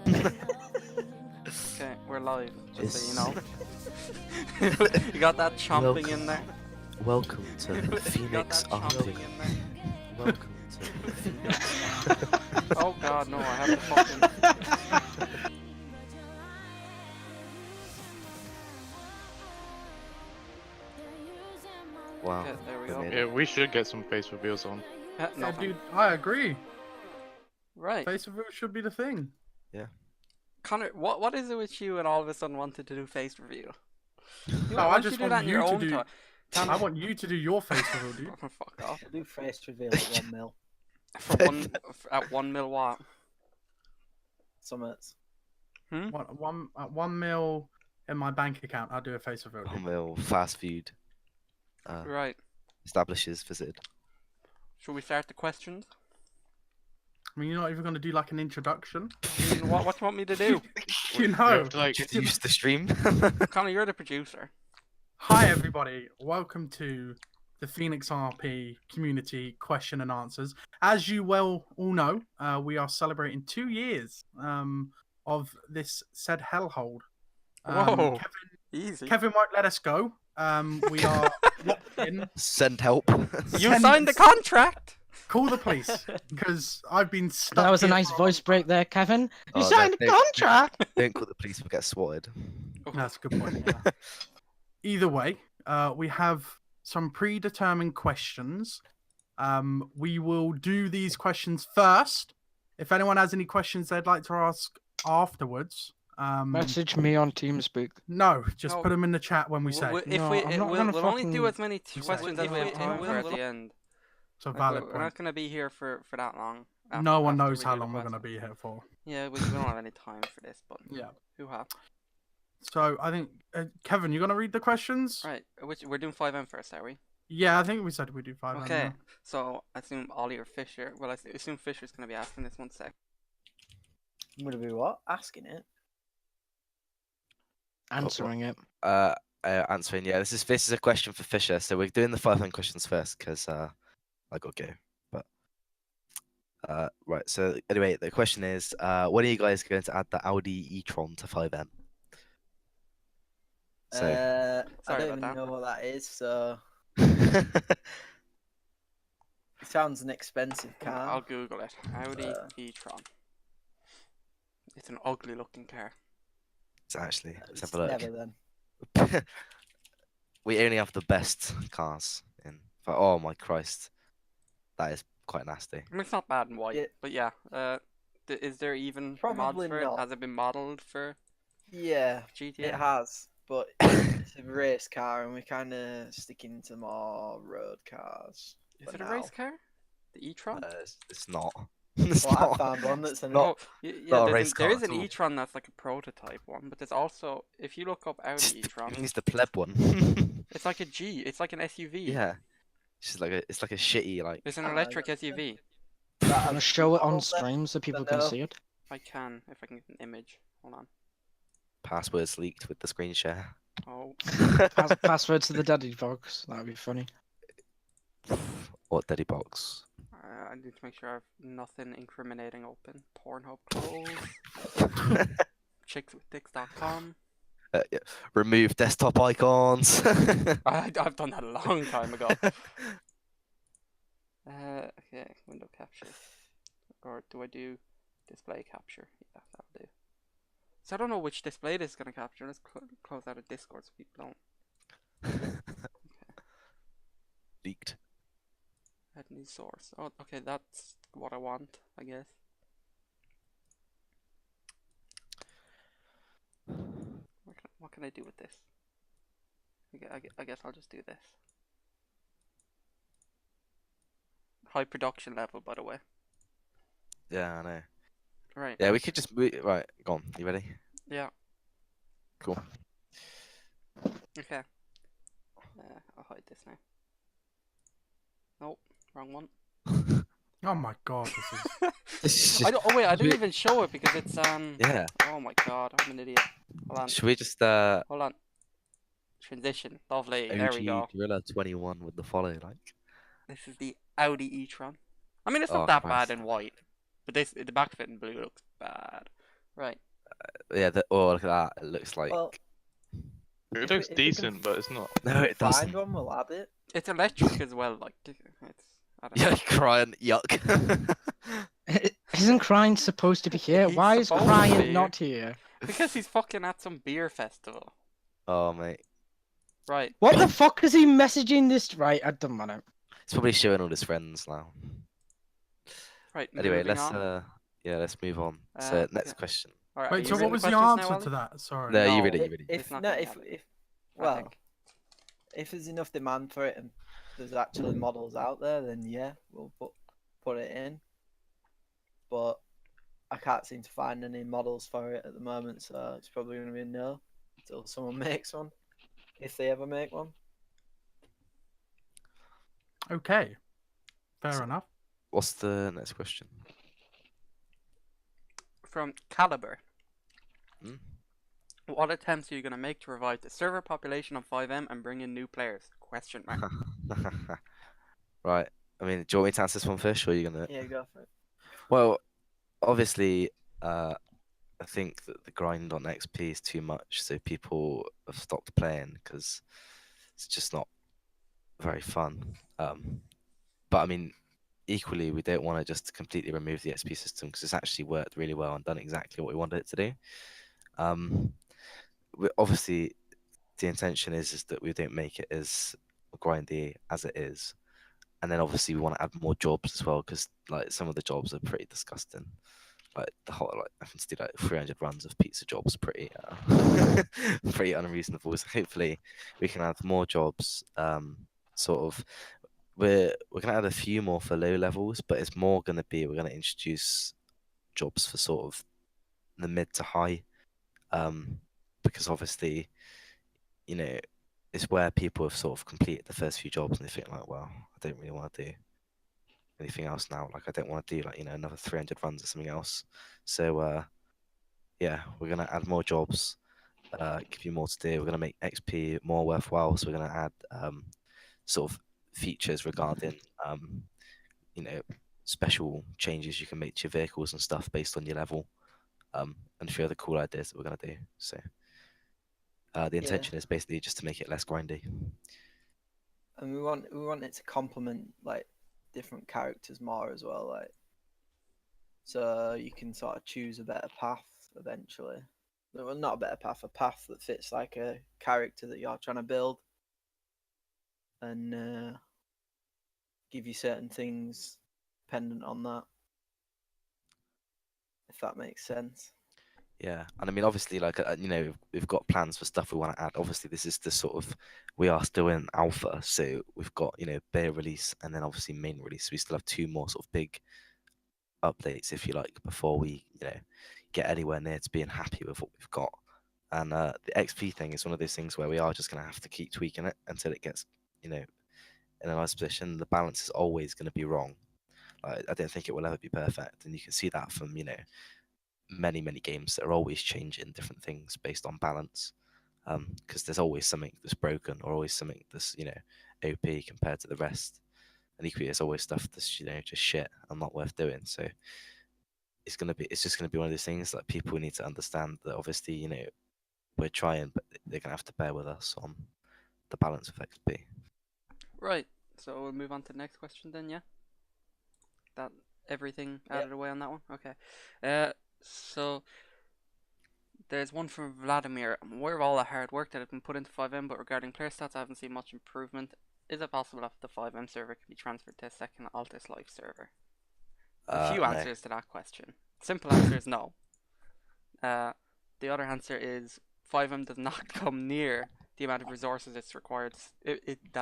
Okay, we're live, just so you know. You got that chomping in there? Welcome to You got Phoenix that chomping RP. in there? Welcome to Phoenix. Oh god, no, I have to fucking... Wow. Okay, there we we go. made Yeah, it. we should get some face reveals on. Yeah, Yeah, nothing. dude, I agree. Right. Face reveal should be the thing. Connor, what is it with you and all of a sudden wanted to do face reveal? No, Why I don't just you do want that in your you to own do. time? I want you to do your face reveal, dude. Fuck off. I'll do face reveal at 1 mil. For one, at 1 mil what? Summits. At 1 mil in my bank account, I'll do a face reveal. Dude. Well, fast food Right. establishes visited. Should we start the questions? I mean, you're not even going to do like an introduction. I mean, what do you want me to do? You We know. have to, like, Introduce the stream. Connor, you're the producer. Hi, everybody. Welcome to the Phoenix RP community question and answers. As you well all know, we are celebrating 2 years of this said hellhole. Whoa. Easy. Kevin won't let us go. We are locked in. Send help. You signed the contract! Call the police because I've been stuck. That was a here nice for- voice break there, Kevin. You Oh, no, signed a don't- contract! Don't call the police, we'll get swatted. That's a good point. Yeah. Either way, we have some predetermined questions. We will do these questions first. If anyone has any questions they'd like to ask afterwards, Message me on TeamSpeak. no, just No. put them in the chat when we say. If No, we, I'm not we'll gonna only do fucking- as many questions as we have time for at the end. It's a Like, valid we're point. not going to be here for that long. No one after knows we how do the long we're going to questions. be here for. Yeah, we don't have any time for this, but Yeah. who have? So I think, Kevin, you're going to read the questions? Right, we're doing 5M first, are we? Yeah, I think we said we do 5. Okay, so I assume Ollie or Fisher. Well, I assume Fisher's going to be asking this one sec. I'm gonna be what? Asking it. Answering it. Answering, yeah, this is a question for Fisher, so we're doing the 5 questions first, because I got to go. But right, so anyway, the question is, when are you guys going to add the Audi e-tron to 5M? So I Sorry don't about even that. know what that is, so it sounds an expensive I'll car. Google it. Audi e-tron. It's an ugly looking car. it's actually, let's It's have a look. never then. We only have the best cars in. Oh my Christ, that is quite nasty. I mean, it's not bad in white, Yeah. but yeah. Is there even Probably mods for it? not. Has it been modeled for Yeah, GTA? it has, but it's a race car, and we're kind of sticking to more road cars. Is for it a now. race car? The e-tron? It's not. It's Well, I not. found one that's a not- Yeah, not a there race there car is at an all. e-tron that's like a prototype one, but there's also, if you look up Audi e-tron, It means the pleb one. it's like a G, it's like an SUV. Yeah, it's like a shitty like. It's an Ah, electric SUV. That- I'm gonna show it on model stream so people can know. see it. I can, if I can get an image. Hold on. Passwords leaked with the screen share. Oh, Password to the daddy box. That'd be funny. What daddy box? I need to make sure I have nothing incriminating open. Pornhub closed. Chickswithdicks.com. Yeah. Remove desktop icons. I've done that a long time ago. Okay, window capture. Or do I do display capture? Yeah, that'll do. So I don't know which display this is going to capture. Let's close out of Discord so people don't. Leaked. Add new source. Oh, okay, that's what I want, I guess. What can I do with this? I guess I'll just do this. High production level, by the way. Yeah, I know. Right. Yeah, we could just right. Go on. You ready? Yeah. Cool. Okay. I'll hide this now. Nope, wrong one. Oh my god, this is. This is I just- don't. Oh wait, I didn't even show it because it's Yeah. Oh my god, I'm an idiot. Hold on. Should we just Hold on. Transition. Lovely. There we go. OG Gorilla 21 with the follow like? This is the Audi e-tron. I mean, it's Oh, not that Christ. bad in white. But the back of it in blue looks bad. Right. Yeah, oh, look at that. It looks like. Well, It if we- looks if we can decent, but it's not. No, it find doesn't. one, we'll add it. It's electric as well. Like it's. I don't know. Yeah, crying. Yuck. Isn't Crying supposed to be here? He's Why is supposed to be Crying here. not here? Because he's fucking at some beer festival. Oh, mate. Right. What the fuck is he messaging this? Right, I don't matter. He's probably showing all his friends now. Right. Anyway, moving let's on. let's move on. So next yeah. question. All right, are Wait, you so ready what was for the questions now, answer Ollie? to that? Sorry. No, you No. ready? You ready? If It's not no, gonna if happen, if I well, think. if there's enough demand for it and there's actually models out there, then yeah, we'll put it in. But I can't seem to find any models for it at the moment, so it's probably going to be a no until someone makes one, if they ever make one. Okay. Fair So- enough. What's the next question? From Caliber. Hmm? What attempts are you going to make to revive the server population of 5M and bring in new players? Question mark. Right. I mean, do you want me to answer this one first, or are you gonna? Yeah, go for it. Well, obviously, I think that the grind on XP is too much, so people have stopped playing because it's just not very fun. But I mean, equally, we don't want to just completely remove the XP system because it's actually worked really well and done exactly what we wanted it to do. Obviously, the intention is that we don't make it as grindy as it is, and then obviously we want to add more jobs as well because like some of the jobs are pretty disgusting. Like the whole like I can do like 300 runs of pizza jobs, pretty pretty unreasonable. So hopefully we can add more jobs. Sort of we're gonna add a few more for low levels, but it's more gonna be we're gonna introduce jobs for sort of the mid to high, because obviously, you know, it's where people have sort of completed the first few jobs and they think like, well, I don't really want to do anything else now. Like I don't want to do like another 300 runs or something else. So yeah, we're gonna add more jobs, give you more to do. We're gonna make XP more worthwhile. So we're gonna add sort of features regarding special changes you can make to your vehicles and stuff based on your level, and a few other cool ideas that we're gonna do. So the intention is basically just to make it less grindy. And we want it to complement like different characters more as well, like so you can sort of choose a better path eventually. Well, not a better path, a path that fits like a character that you're trying to build, and give you certain things dependent on that. If that makes sense. Yeah, and I mean, obviously, like we've got plans for stuff we want to add. Obviously, this is the sort of we are still in alpha, so we've got beta release and then obviously main release. We still have two more sort of big updates, if you like, before we get anywhere near to being happy with what we've got. And the XP thing is one of those things where we are just going to have to keep tweaking it until it gets in a nice position. The balance is always going to be wrong. I don't think it will ever be perfect, and you can see that from many games that are always changing different things based on balance, because there's always something that's broken or always something that's OP compared to the rest, and equally there's always stuff that's just shit and not worth doing. So it's just gonna be one of those things that people need to understand that obviously we're trying, but they're gonna have to bear with us on the balance of XP. Right. So we'll move on to the next question then. Yeah. That everything added away on that one. Okay. So there's one from Vladimir. I'm aware of all the hard work that has been put into 5M, but regarding player stats, I haven't seen much improvement. Is it possible that the 5M server can be transferred to a second Altus Life server? A few No. answers to that question. Simple answer is no. The other answer is 5M does not come near the amount of resources that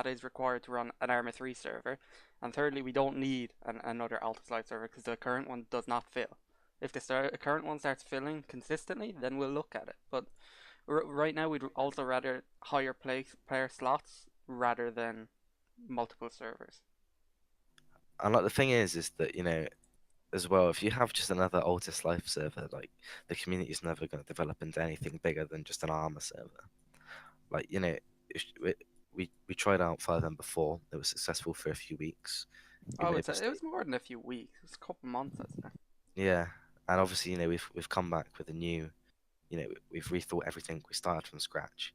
is required to run an Arma 3 server. And thirdly, we don't need another Altus Life server because the current one does not fill. If the current one starts filling consistently, then we'll look at it. But right now, we'd also rather higher player slots rather than multiple servers. And like the thing is that as well, if you have just another Altus Life server, like the community is never going to develop into anything bigger than just an Arma server. Like we tried out 5M before; it was successful for a few weeks. It was more than a few weeks. It was a couple months, I'd say. Yeah, and obviously, we've come back with a new, we've rethought everything. We started from scratch,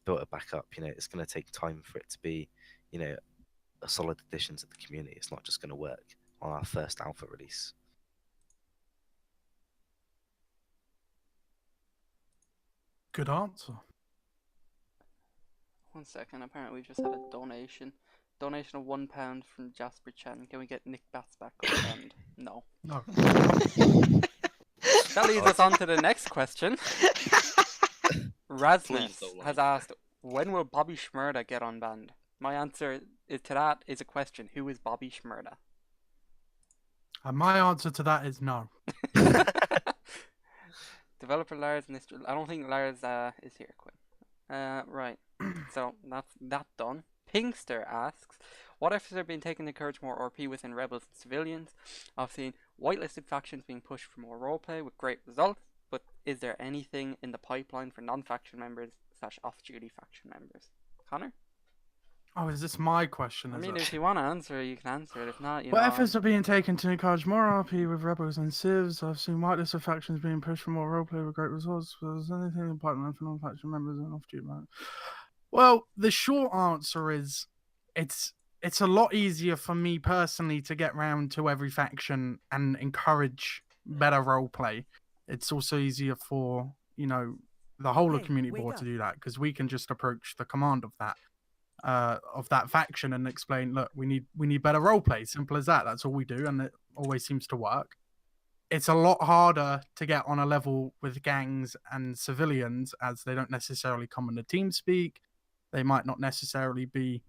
built it back up. It's going to take time for it to be, you know, a solid addition to the community. It's not just going to work on our first alpha release. Good answer. 1 second. Apparently, we've just had a donation. Donation of £1 from Jasper Chen. Can we get Nick Bats back on the end? No. No. That leads us on to the next question. Rasmus don't lie. has asked, when will Bobby Shmurda get on band? My answer to that is a question. Who is Bobby Shmurda? And my answer to that is no. Developer Lars Mr. I don't think Lars is here, Quinn. Right. So that's that done. Pinkster asks, what efforts are being taken to encourage more RP within rebels and civilians? I've seen whitelisted factions being pushed for more roleplay with great results, but is there anything in the pipeline for non-faction members / off-duty faction members? Connor? Oh, is this my question? I Is mean, it? if you want to answer it, you can answer it. If not, What efforts are being taken to encourage more RP with rebels and civs? I've seen whitelist of factions being pushed for more roleplay with great results. Was there anything in the pipeline for non-faction members and off-duty members? Well, the short answer is it's a lot easier for me personally to get round to every faction and encourage better roleplay. It's also easier for, the whole of community board to do that, because we can just approach the command of that faction and explain, look, we need better roleplay. Simple as that. That's all we do, and it always seems to work. It's a lot harder to get on a level with gangs and civilians, as they don't necessarily come in the team speak. They might not necessarily be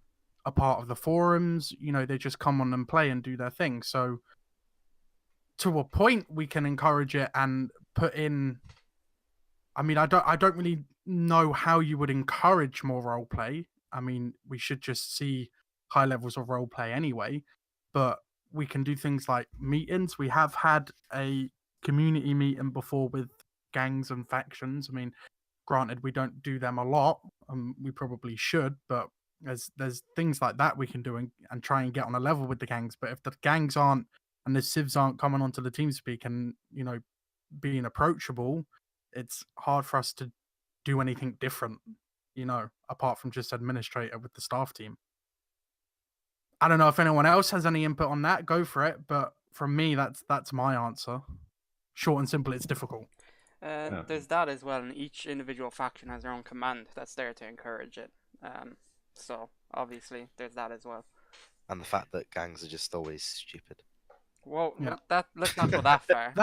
a part of the forums. They just come on and play and do their thing. So to a point, we can encourage it and put in. I mean, I don't really know how you would encourage more role play. I mean, we should just see high levels of role play anyway, but we can do things like meetings. We have had a community meeting before with gangs and factions. I mean, granted, we don't do them a lot. We probably should, but there's things like that we can do and try and get on a level with the gangs. But if the gangs aren't and the civs aren't coming onto the team speak and being approachable, it's hard for us to do anything different, apart from just administrator with the staff team. I don't know if anyone else has any input on that. Go for it. But from me, that's my answer. Short and simple. It's difficult. There's that as well, and each individual faction has their own command that's there to encourage it. So obviously there's that as well. And the fact that gangs are just always stupid. Well, Yeah. let's not go that far.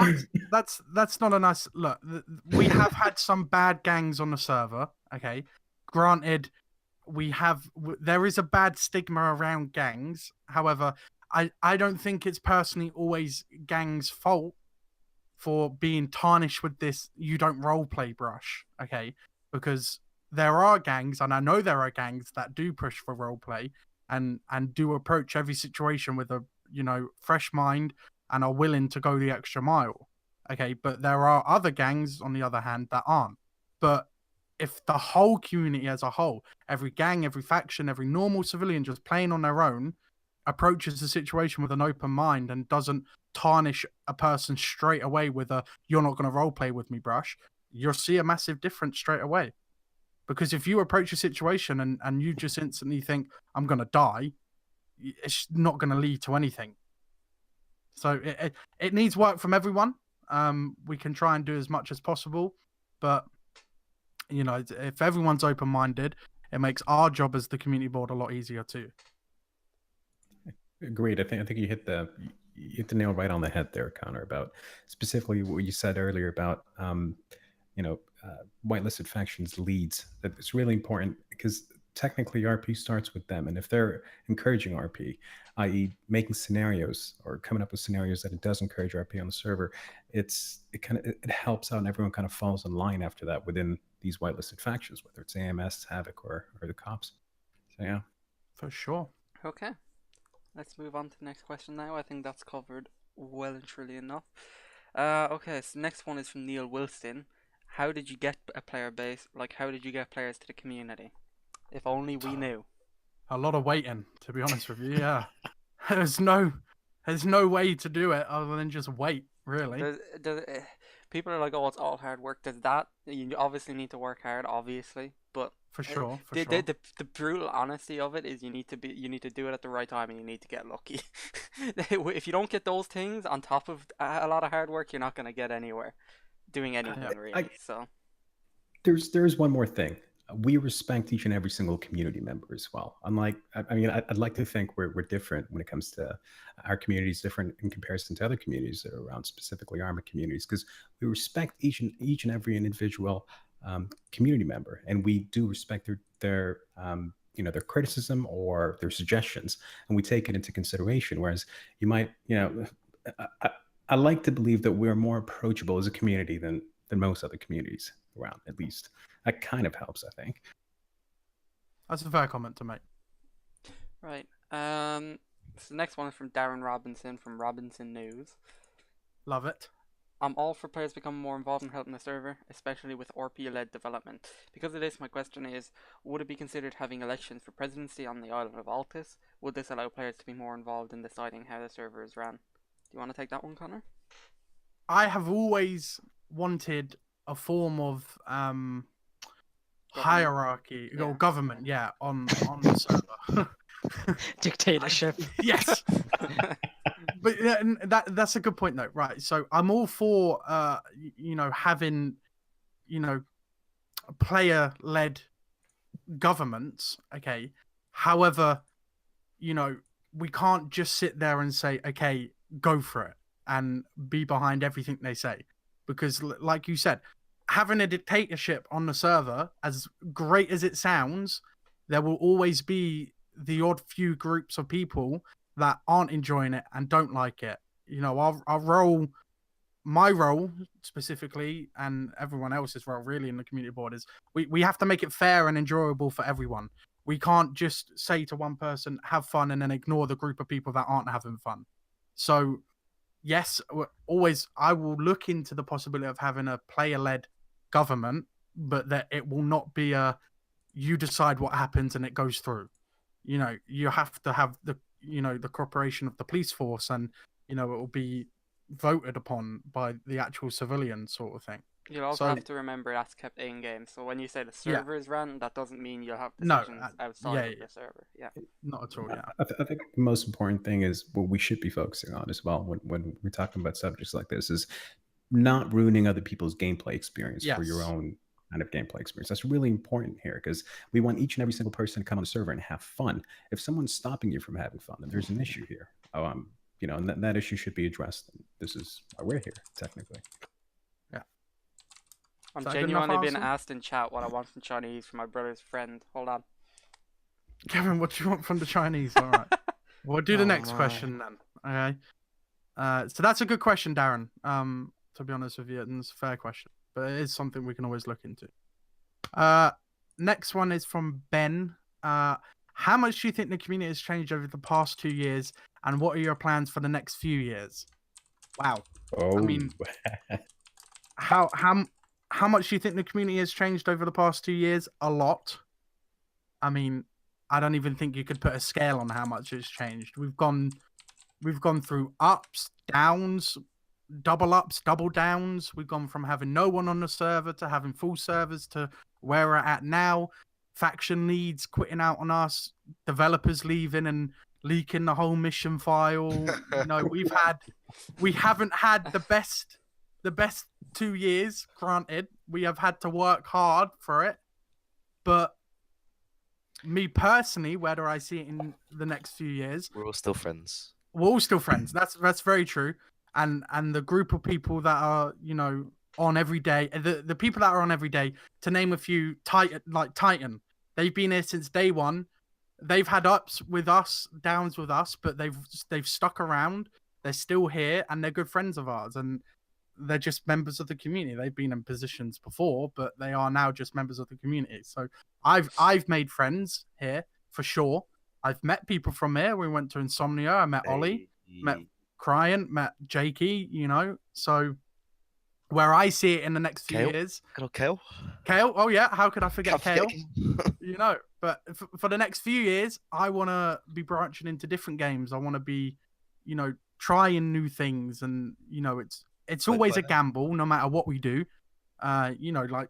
That's not a nice look. We have had some bad gangs on the server. Okay, granted, there is a bad stigma around gangs. However, I don't think it's personally always gangs' fault for being tarnished with this "you don't roleplay" brush. Okay, because there are gangs, and I know there are gangs that do push for roleplay and do approach every situation with a fresh mind and are willing to go the extra mile. Okay, but there are other gangs, on the other hand, that aren't. But if the whole community as a whole, every gang, every faction, every normal civilian just playing on their own, approaches the situation with an open mind and doesn't tarnish a person straight away with a "you're not going to roleplay with me" brush, you'll see a massive difference straight away. Because if you approach a situation and you just instantly think, "I'm going to die," it's not going to lead to anything. So it needs work from everyone. We can try and do as much as possible, but if everyone's open-minded, it makes our job as the community board a lot easier too. Agreed. I think you hit the nail right on the head there, Connor, about specifically what you said earlier about whitelisted factions leads. That it's really important because technically RP starts with them, and if they're encouraging RP, i.e. making scenarios or coming up with scenarios that it does encourage RP on the server, it helps out and everyone kind of falls in line after that within these whitelisted factions, whether it's AMS, Havoc, or the cops. So yeah, for sure. Okay, let's move on to the next question now. I think that's covered well and truly enough. Okay, so next one is from Neil Wilson. How did you get a player base? Like, how did you get players to the community? If only we knew. A lot of waiting, to be honest with you. Yeah, there's no way to do it other than just wait. Really? People are like, oh, it's all hard work. Does that? You obviously need to work hard, obviously, but For sure, for the, sure. the brutal honesty of it is you need to do it at the right time and you need to get lucky. If you don't get those things on top of a lot of hard work, you're not going to get anywhere doing anything really. So There's one more thing. We respect each and every single community member as well. Unlike, I mean, I'd like to think we're different when it comes to our communities, different in comparison to other communities that are around, specifically armored communities, because we respect each and every individual community member, and we do respect their their criticism or their suggestions, and we take it into consideration. Whereas you might, I like to believe that we're more approachable as a community than most other communities around, at least. That kind of helps, I think. That's a fair comment to make. right. So the next one is from Darren Robinson from Robinson News. Love it. I'm all for players becoming more involved in helping the server, especially with RP-led development. Because of this, my question is, would it be considered having elections for presidency on the island of Altus? Would this allow players to be more involved in deciding how the server is ran? Do you want to take that one, Connor? I have always wanted a form of hierarchy or government, on the server. Dictatorship. Yes. But that's a good point though, right? So I'm all for having player-led governments. Okay, however, we can't just sit there and say, okay, go for it and be behind everything they say, because like you said, having a dictatorship on the server, as great as it sounds, there will always be the odd few groups of people that aren't enjoying it and don't like it. Our role, my role specifically, and everyone else's role really in the community board is we have to make it fair and enjoyable for everyone. We can't just say to one person, have fun, and then ignore the group of people that aren't having fun. So, yes, I will look into the possibility of having a player-led government, but that it will not be you decide what happens and it goes through. You have to have the cooperation of the police force, and it will be voted upon by the actual civilian sort of thing. You'll also have to remember that's kept in game. So when you say the server is ran, that doesn't mean you'll have decisions outside of the server. Yeah, not at all. Yeah, I think the most important thing is what we should be focusing on as well when we're talking about subjects like this is not ruining other people's gameplay experience for your own kind of gameplay experience. That's really important here, because we want each and every single person to come on the server and have fun. If someone's stopping you from having fun, then there's an issue here. And that issue should be addressed. This is why we're here, technically. Yeah. I'm genuinely being asked in chat what I want from Chinese from my brother's friend. Hold on. Kevin, what do you want from the Chinese? All right. We'll do the next question then. Okay. So that's a good question, Darren. To be honest with you, and it's a fair question, but it is something we can always look into. Next one is from Ben. How much do you think the community has changed over the past 2 years, and what are your plans for the next few years? Wow. Oh. I mean, how much do you think the community has changed over the past 2 years? A lot. I mean, I don't even think you could put a scale on how much it's changed. We've gone through ups, downs, double ups, double downs. We've gone from having no one on the server to having full servers to where we're at now. Faction leads quitting out on us, developers leaving and leaking the whole mission file. We haven't had the best 2 years. Granted, we have had to work hard for it, but me personally, where do I see it in the next few years? We're all still friends. We're all still friends. That's very true. And the group of people that are on every day, the people that are on every day, to name a few, Titan, they've been here since day one. They've had ups with us, downs with us, but they've stuck around. They're still here, and they're good friends of ours, and they're just members of the community. They've been in positions before, but they are now just members of the community. So I've made friends here for sure. I've met people from here. We went to Insomnia. I met Ollie, met Cryan, met Jakey. So where I see it in the next few years. Kale. Kale. Oh yeah, how could I forget Kale? But for the next few years, I want to be branching into different games. I want to be, trying new things, and it's But always a by- gamble, no matter what we do. You know, like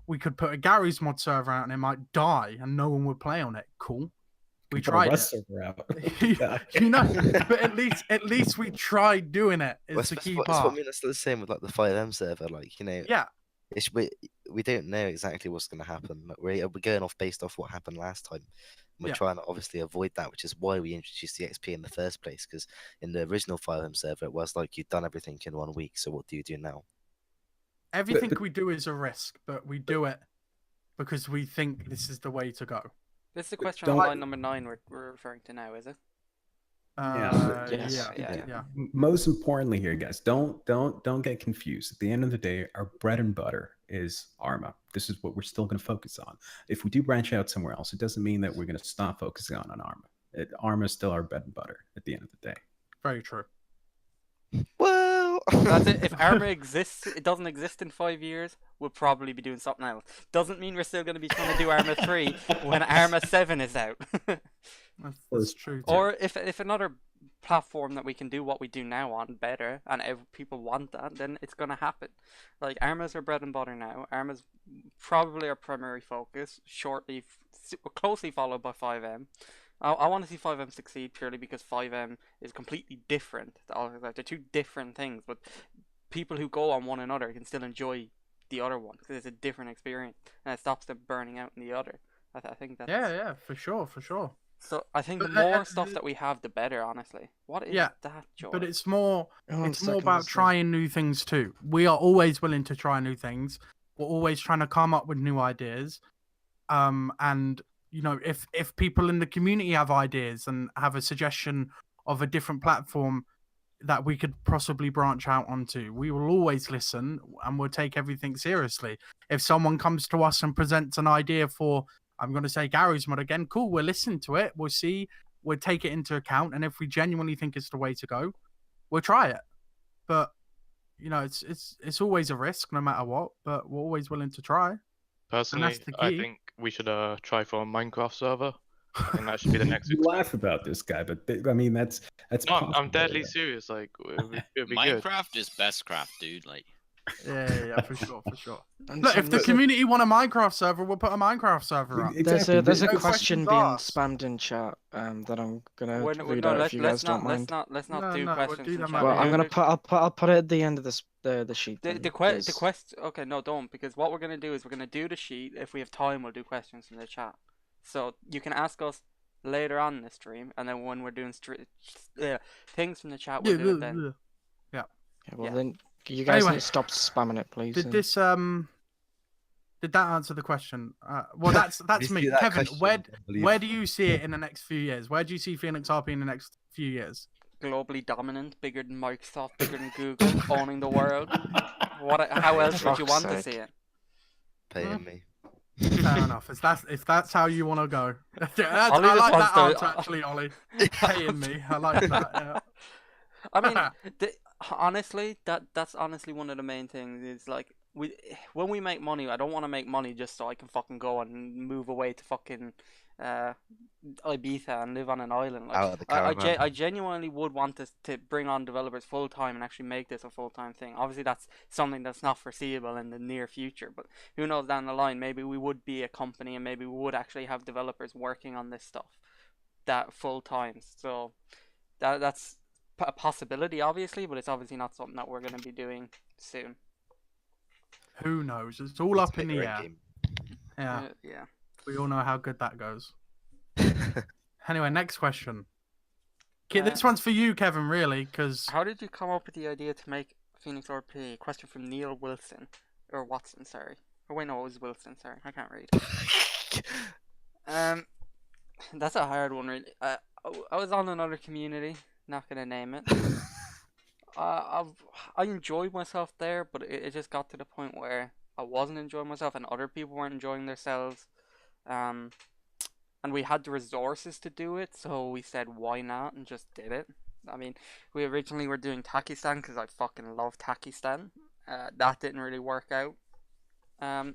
we could put a Gary's mod server out and it might die and no one would play on it. Cool. We Put a tried it. Rust server out. You know, but at least we tried doing it. Is Well, the key that's what I part. mean. That's the same with like the 5M server. Like, Yeah, we don't know exactly what's going to happen. Like, we're going based off what happened last time. We're Yeah. trying to obviously avoid that, which is why we introduced the XP in the first place. Because in the original 5M server, it was like you'd done everything in 1 week. So what do you do now? everything but- we do is a risk, but we do it because we think this is the way to go. This is the question don't- on line number 9 we're referring to now, is it? Yes. Yeah. Most importantly here, guys, don't get confused. At the end of the day, our bread and butter is Arma. This is what we're still going to focus on. If we do branch out somewhere else, it doesn't mean that we're going to stop focusing on Arma. Arma is still our bread and butter at the end of the day. Very true. Well, That's it. If Arma exists, it doesn't exist in 5 years, we'll probably be doing something else. Doesn't mean we're still going to be trying to do Arma 3 when Arma 7 is out. That's true. Too. Or if another platform that we can do what we do now on better, and if people want that, then it's going to happen. Like, Arma's our bread and butter now. Arma's probably our primary focus, shortly, closely followed by 5M. I want to see 5M succeed purely because 5M is completely different. They're two different things, but people who go on one another can still enjoy the other one because it's a different experience, and it stops them burning out in the other. I think that's... Yeah, for sure. So I think the But, more stuff that we have, the better. Honestly, what is that, Joe? But it's more One it's more second, about this is- trying new things too. We are always willing to try new things. We're always trying to come up with new ideas. And you know, if people in the community have ideas and have a suggestion of a different platform that we could possibly branch out onto, we will always listen and we'll take everything seriously. If someone comes to us and presents an idea for, I'm going to say Gary's mod again, cool, we'll listen to it, we'll see, we'll take it into account, and if we genuinely think it's the way to go, we'll try it. But you know, it's always a risk no matter what, but we're always willing to try. Personally, the I key. think we should try for a Minecraft server. I think that should be the next. You laugh about this guy, but I mean that's No, I'm possible, deadly yeah. serious. Like, it'd be good. Minecraft is best craft, dude. Like, Yeah, for sure. And Look, so if the there's a- community want a Minecraft server, we'll put a Minecraft server up. Exactly. There's a No question questions being asked. spammed in chat that I'm gonna We're- read no, out let's, if you let's guys don't not mind. let's not No, do no, we'll questions. do from them chat. at Well, the I'm end. gonna I'll put it at the end of the sheet. The then, quest 'cause- okay, no, don't, because what we're gonna do is we're gonna do the sheet. If we have time, we'll do questions from the chat. So you can ask us later on in the stream, and then when we're doing things from the chat, we'll do it then. Yeah, well Yeah. then you guys Anyway, need to stop spamming it, please. Did and- this did that answer the question? Well, that's you me, see that Kevin. question, Where unbelievable. where do you see it in the next few years? Where do you see Phoenix RP in the next few years? Globally dominant, bigger than Microsoft, bigger than Google, owning the world. How else would you Fuck's want to sake. see it? Paying me. Fair enough. If that's how you want to go, I Ollie just like wants that to- answer actually, Ollie. Paying me, I like that. Yeah. I mean, honestly, that's honestly one of the main things. Is like when we make money, I don't want to make money just so I can fucking go and move away to fucking Ibiza and live on an island. Like, Out of the I caravan. genuinely would want to bring on developers full time and actually make this a full time thing. Obviously, that's something that's not foreseeable in the near future, but who knows down the line? Maybe we would be a company and maybe we would actually have developers working on this stuff that full time. So that's a possibility, obviously, but it's obviously not something that we're going to be doing soon. Who knows? It's all up in the air. Yeah, Yeah. we all know how good that goes. Anyway, next question. This one's for you, Kevin, really, because How did you come up with the idea to make Phoenix RP? Question from Neil Wilson. Or Watson, sorry. Oh, wait, no, it was Wilson, sorry. I can't read. That's a hard one, really. I was on another community, not going to name it. I enjoyed myself there, but it just got to the point where I wasn't enjoying myself and other people weren't enjoying themselves. And we had the resources to do it, so we said why not and just did it. I mean, we originally were doing Takistan because I fucking love Takistan. That didn't really work out.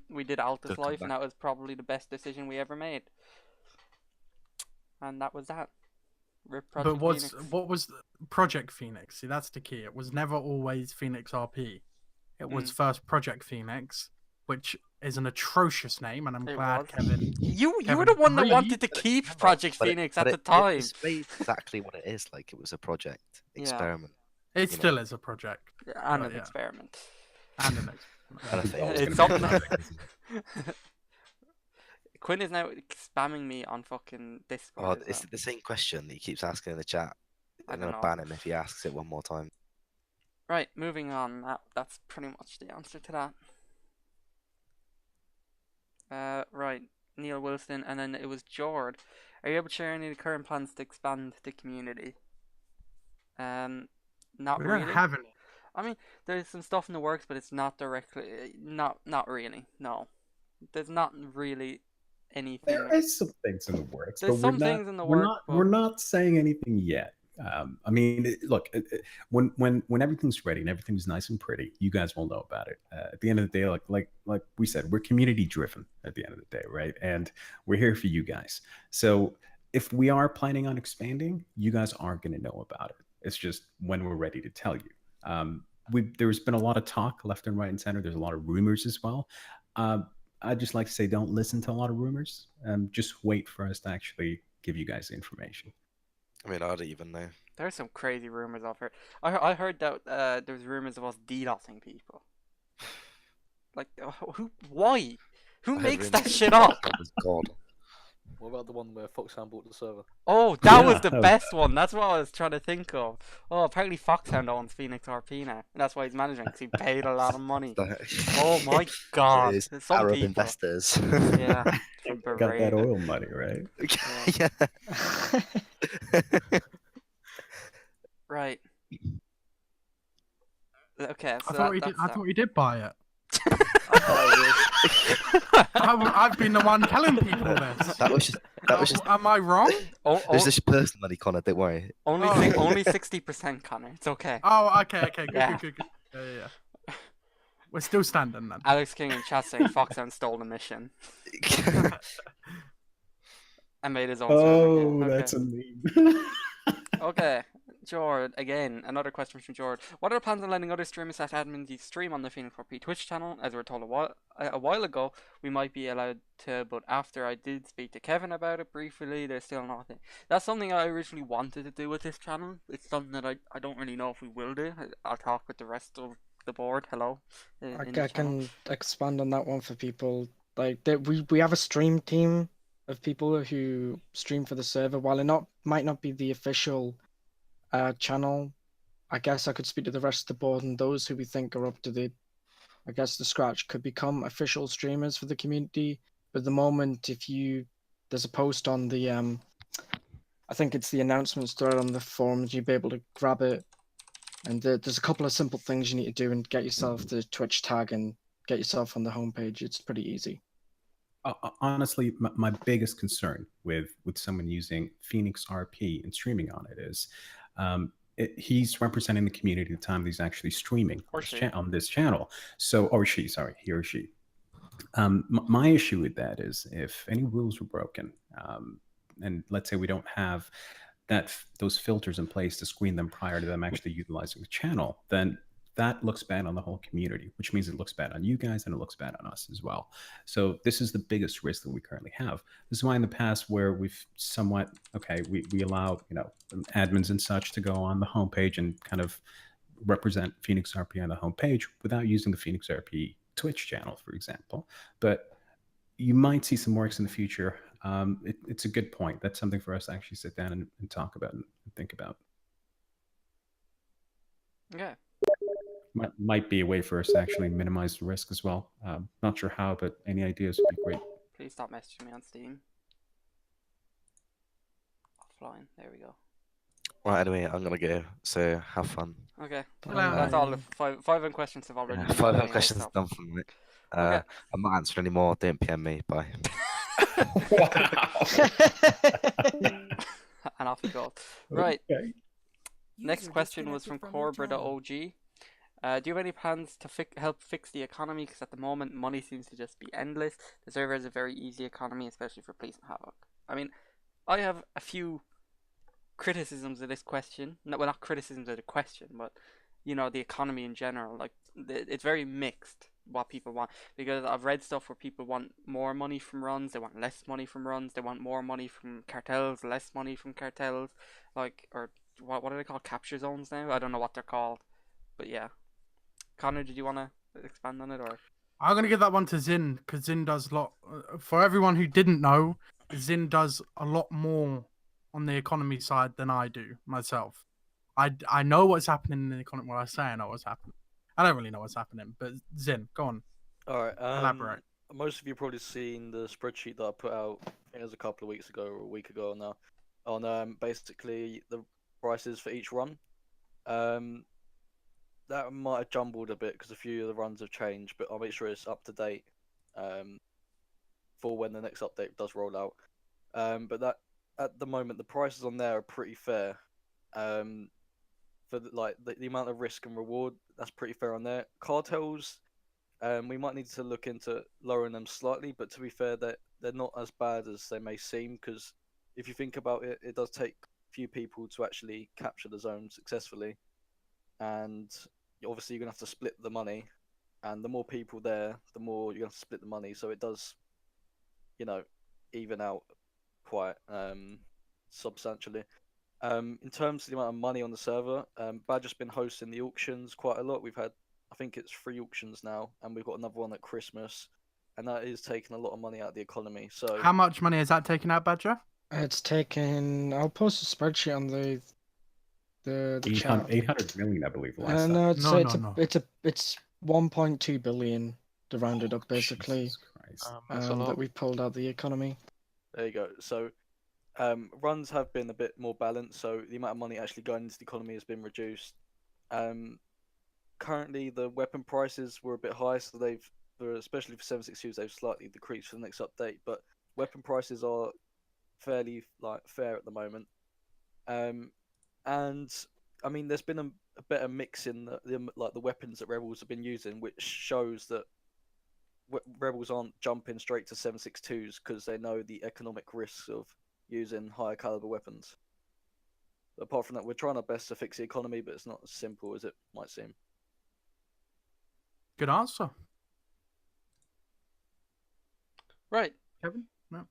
We did Altus Good Life, and comeback. that was probably the best decision we ever made. And that was that. Rip Project But Phoenix. what was Project Phoenix? See, that's the key. It was never always Phoenix RP. It was first Project Phoenix, which is an atrocious name, and I'm It glad was. Kevin. You were Kevin the one that agreed. wanted to keep Project But Phoenix but at the it time. displayed exactly what it is. Like it was a project Yeah. experiment. It you know. still is a project. And But an yeah. experiment. And an And I experiment. think Always It's gonna be something. project. Quinn is now spamming me on fucking Oh, Discord. it's the same question that he keeps asking in the chat. I I'm don't gonna know. ban him if he asks it one more time. Right, moving on. That's pretty much the answer to that. Right, Neil Wilson, and then it was Jord. Are you able to share any of the current plans to expand the community? Not We really. don't have any. I mean, there's some stuff in the works, but it's not directly, not really. No, there's not really anything. There is some things in the works, There's but some we're not. things in the we're works, not. but- We're not saying anything yet. I mean, look, when everything's ready and everything's nice and pretty, you guys will know about it. At the end of the day, like we said, we're community driven. At the end of the day, right? And we're here for you guys. So if we are planning on expanding, you guys aren't going to know about it. It's just when we're ready to tell you. There's been a lot of talk left and right and center. There's a lot of rumors as well. I'd just like to say, don't listen to a lot of rumors. Just wait for us to actually give you guys the information. I mean, I don't even know. There's some crazy rumors I've heard. I heard that there's rumors of us DDoSing people. Like, who? Why? Who I heard makes rumors that that shit up? God was God. What about the one where Foxhound bought the server? Oh, that was Yeah, the that was- best one. That's what I was trying to think of. Oh, apparently Foxhound owns Phoenix RP now. And that's why he's managing, because he paid a lot of money. Oh my god. It is Some Arab people. investors. Yeah. Got that oil money, right? Yeah. Right. Okay, so I thought we did. that's I that. thought we did buy it. Oh, I've been the one telling people this. That was just Am I wrong? Oh, it was just personal money, Connor. Don't worry. only Oh. only 60%, Connor. It's okay. Oh, okay. Good, Yeah. good. Yeah. We're still standing then. Alex King in chat saying Foxhound stole the mission and made his own server. Oh, Yeah, okay. that's a meme. Okay, Jord, again, another question from Jord. What are the plans on letting other streamers / admins stream on the Phoenix 4P Twitch channel? As we were told a while ago, we might be allowed to, but after I did speak to Kevin about it briefly, there's still nothing. That's something I originally wanted to do with this channel. It's something that I don't really know if we will do. I'll talk with the rest of the board. Hello. in the I channel. can expand on that one for people. Like we have a stream team of people who stream for the server. While it might not be the official channel, I guess I could speak to the rest of the board, and those who we think are up to the scratch could become official streamers for the community. But at the moment, there's a post on the I think it's the announcements thread on the forums, you'll be able to grab it. And there's a couple of simple things you need to do and get yourself the Twitch tag and get yourself on the homepage. It's pretty easy. Honestly, my biggest concern with someone using Phoenix RP and streaming on it is he's representing the community at the time that he's actually streaming on this channel. So, or she, sorry, he or she. My issue with that is if any rules were broken, and let's say we don't have those filters in place to screen them prior to them actually utilizing the channel, then that looks bad on the whole community, which means it looks bad on you guys and it looks bad on us as well. So this is the biggest risk that we currently have. This is why in the past where we've somewhat, we allow, admins and such to go on the homepage and kind of represent Phoenix RP on the homepage without using the Phoenix RP Twitch channel, for example. But you might see some works in the future. It's a good point. That's something for us to actually sit down and talk about and think about. Yeah. Might be a way for us to actually minimize the risk as well. Not sure how, but any ideas would be great. Please stop messaging me on Steam. Offline. There we go. Right, anyway, I'm gonna go. So have fun. Okay. Hello. That's all. The five questions have already. Yeah, been 5 anyway, questions so- done from me. Okay. I'm not answering anymore. Don't PM me. Bye. And off we go. Right. Okay. Next question was from Cobra.og. Do you have any plans to help fix the economy? Because at the moment, money seems to just be endless. The server has a very easy economy, especially for Police and Havoc. I mean, I have a few criticisms of this question. No, well, not criticisms of the question, but you know, the economy in general. Like, it's very mixed what people want, because I've read stuff where people want more money from runs, they want less money from runs, they want more money from cartels, less money from cartels, like, or what are they called? Capture zones now? I don't know what they're called, but yeah. Connor, did you want to expand on it, or? I'm gonna give that one to Zin because Zin does a lot. For everyone who didn't know, Zin does a lot more on the economy side than I do myself. I know what's happening in the economy. Well, I say I know what's happening. I don't really know what's happening, but Zin, go on, All right. elaborate. Most of you probably seen the spreadsheet that I put out. I think it was a couple of weeks ago or a week ago now, on basically the prices for each run. That might have jumbled a bit because a few of the runs have changed, but I'll make sure it's up to date for when the next update does roll out. But that at the moment the prices on there are pretty fair. For the amount of risk and reward, that's pretty fair on there. Cartels, we might need to look into lowering them slightly, but to be fair, they're not as bad as they may seem, because if you think about it, it does take a few people to actually capture the zone successfully, and obviously you're gonna have to split the money, and the more people there, the more you're gonna have to split the money, so it does, even out quite substantially. In terms of the amount of money on the server, Badger's been hosting the auctions quite a lot. We've had, I think it's 3 auctions now, and we've got another one at Christmas, and that is taking a lot of money out of the economy. So How much money is that taking out, Badger? It's taken. I'll post a spreadsheet on the chat. 800 million, I believe. Last time. No, No. it's 1.2 billion to round it up, basically. Jesus Christ. That's a lot. That we pulled out the economy. there you go. So runs have been a bit more balanced, so the amount of money actually going into the economy has been reduced. Currently, the weapon prices were a bit high, so especially for 7.62s, they've slightly decreased for the next update. But weapon prices are fairly fair at the moment. And I mean, there's been a better mix in the weapons that rebels have been using, which shows that rebels aren't jumping straight to 7.62s because they know the economic risks of using higher caliber weapons. But apart from that, we're trying our best to fix the economy, but it's not as simple as it might seem. Good answer, Right. Kevin. No.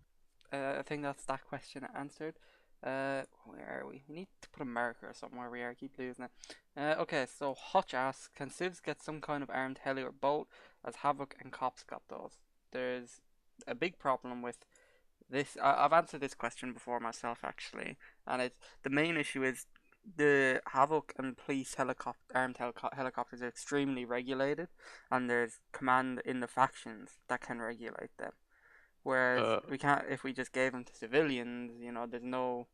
I think that's that question answered. Where are we? We need to put a marker somewhere. We are. I keep losing it. Okay, so Hutch asks, can Civs get some kind of armed heli or boat, as Havoc and Cops got those? There's a big problem with this. I've answered this question before myself, actually, and the main issue is the Havoc and police armed helicopters are extremely regulated, and there's command in the factions that can regulate them. Whereas we can't, if we just gave them to civilians, there's no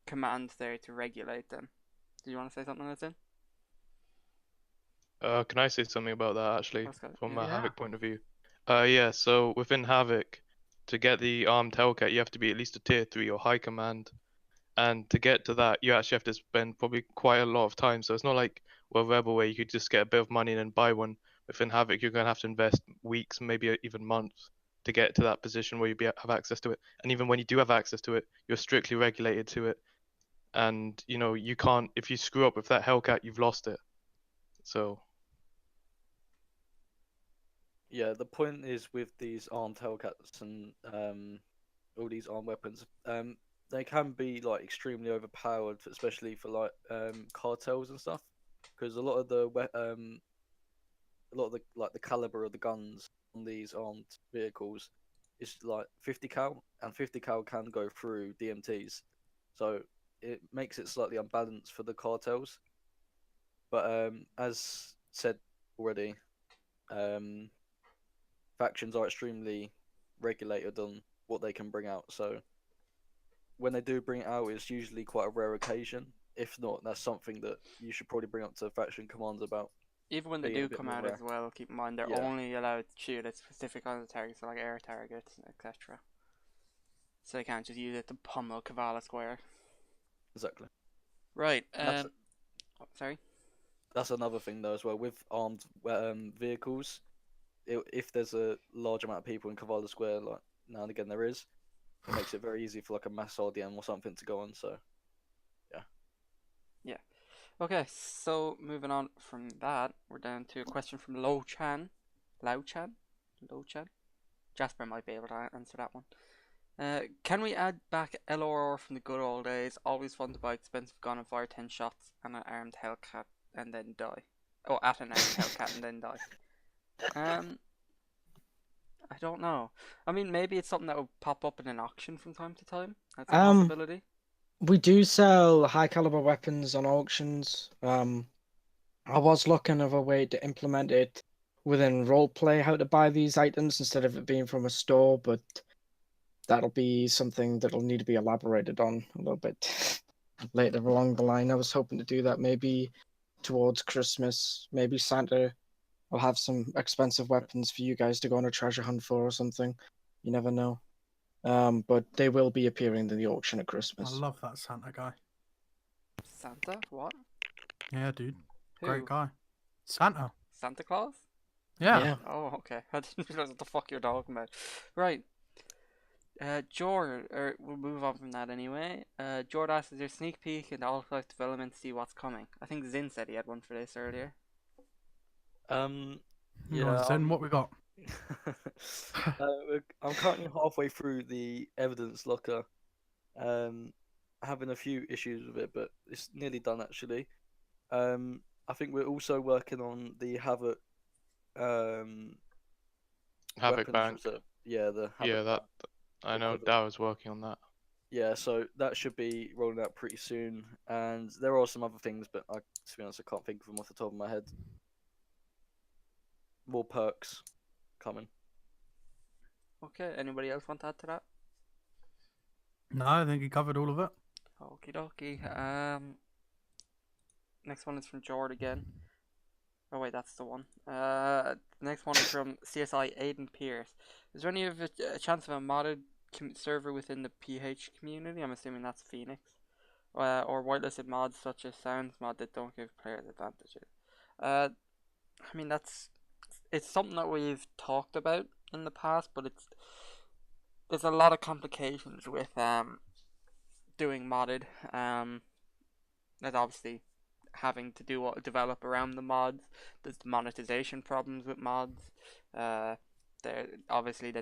command there to regulate them. Do you want to say something, that's in? Can I say something about that actually, Let's go. from a Yeah. Havoc point of view? Yeah. So within Havoc, to get the armed Hellcat, you have to be at least a tier 3 or high command, and to get to that, you actually have to spend probably quite a lot of time. So it's not like Rebel where you could just get a bit of money and then buy one. Within Havoc, you're gonna have to invest weeks, maybe even months, to get to that position where have access to it. And even when you do have access to it, you're strictly regulated to it. And you can't, if you screw up with that Hellcat, you've lost it. So Yeah, the point is with these armed Hellcats and all these armed weapons, they can be extremely overpowered, especially for cartels and stuff, because a lot of the the caliber of the guns on these armed vehicles is 50 cal, and 50 cal can go through DMTs, so it makes it slightly unbalanced for the cartels. But as said already, factions are extremely regulated on what they can bring out, so when they do bring it out, it's usually quite a rare occasion. If not, that's something that you should probably bring up to faction commands about. Even when they Being a do bit come more out rare. as well, keep in mind they're Yeah. only allowed to shoot at specific kinds of targets, so like air targets, etc. So they can't just use it to pummel Kavala Square. Exactly. Right. That's- Sorry. That's another thing though as well with armed vehicles. If there's a large amount of people in Kavala Square, like now and again there is, it makes it very easy for a mass RDM or something to go on. So Okay, so moving on from that, we're down to a question from Lo Chan. Lao Chan? Lo Chan? Jasper might be able to answer that one. Can we add back LRR from the good old days? Always fun to buy expensive gun and fire 10 shots and an armed Hellcat and then die. Oh, at an armed Hellcat and then die. I don't know. I mean, maybe it's something that would pop up in an auction from time to time. That's a possibility. We do sell high caliber weapons on auctions. I was looking of a way to implement it within roleplay, how to buy these items instead of it being from a store, but that'll be something that'll need to be elaborated on a little bit later along the line. I was hoping to do that maybe towards Christmas. Maybe Santa will have some expensive weapons for you guys to go on a treasure hunt for or something. You never know. But they will be appearing in the auction at I Christmas. love that Santa guy. Santa? What? Yeah, dude. Who? Great guy. Santa. Santa Claus? Yeah. Oh, okay. I didn't realize what the fuck you're talking about. Right. Jord, or we'll move on from that anyway. Jord asks, is there a sneak peek into Half-Life development to see what's coming? I think Zin said he had one for this earlier. Go on, Yeah. Zen, what we got? I'm currently halfway through the evidence locker. Having a few issues with it, but it's nearly done actually. I think we're also working on the Havoc. Havoc weapons Bank. reserve. Yeah, the Havoc Yeah, that Bank. I know. equivalent. Dad was working on that. Yeah, so that should be rolling out pretty soon, and there are some other things, but to be honest, I can't think of them off the top of my head. More perks coming. Okay, anybody else want to add to that? No, I think he covered all of it. Okie dokie. Next one is from Jord again. Oh wait, that's the one. Next one is from CSI Aiden Pierce. Is there any of a chance of a modded server within the PH community? I'm assuming that's Phoenix. Or whitelisted mods such as Sounds mod that don't give players advantages. I mean it's something that we've talked about in the past, but there's a lot of complications with doing modded. There's obviously having to develop around the mods. There's the monetization problems with mods. Then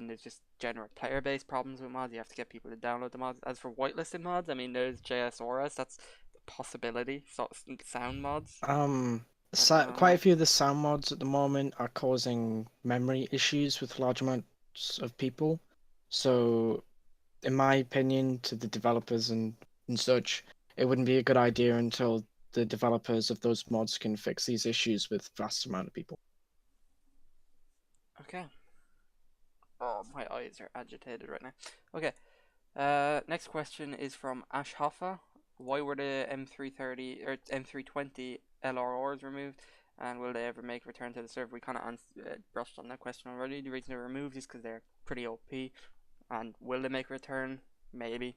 there's just general player base problems with mods. You have to get people to download the mods. As for whitelisted mods, I mean there's JSORS. That's a possibility. So sound mods. Quite a few of the sound mods at the moment are causing memory issues with large amounts of people. So, in my opinion, to the developers and such, it wouldn't be a good idea until the developers of those mods can fix these issues with vast amount of people. Okay. Oh, my eyes are agitated right now. Okay. Next question is from Ash Hoffa. Why were the M330 or M320 LRRs removed? And will they ever make a return to the server? We kind of brushed on that question already. The reason they're removed is because they're pretty OP. And will they make a return? Maybe.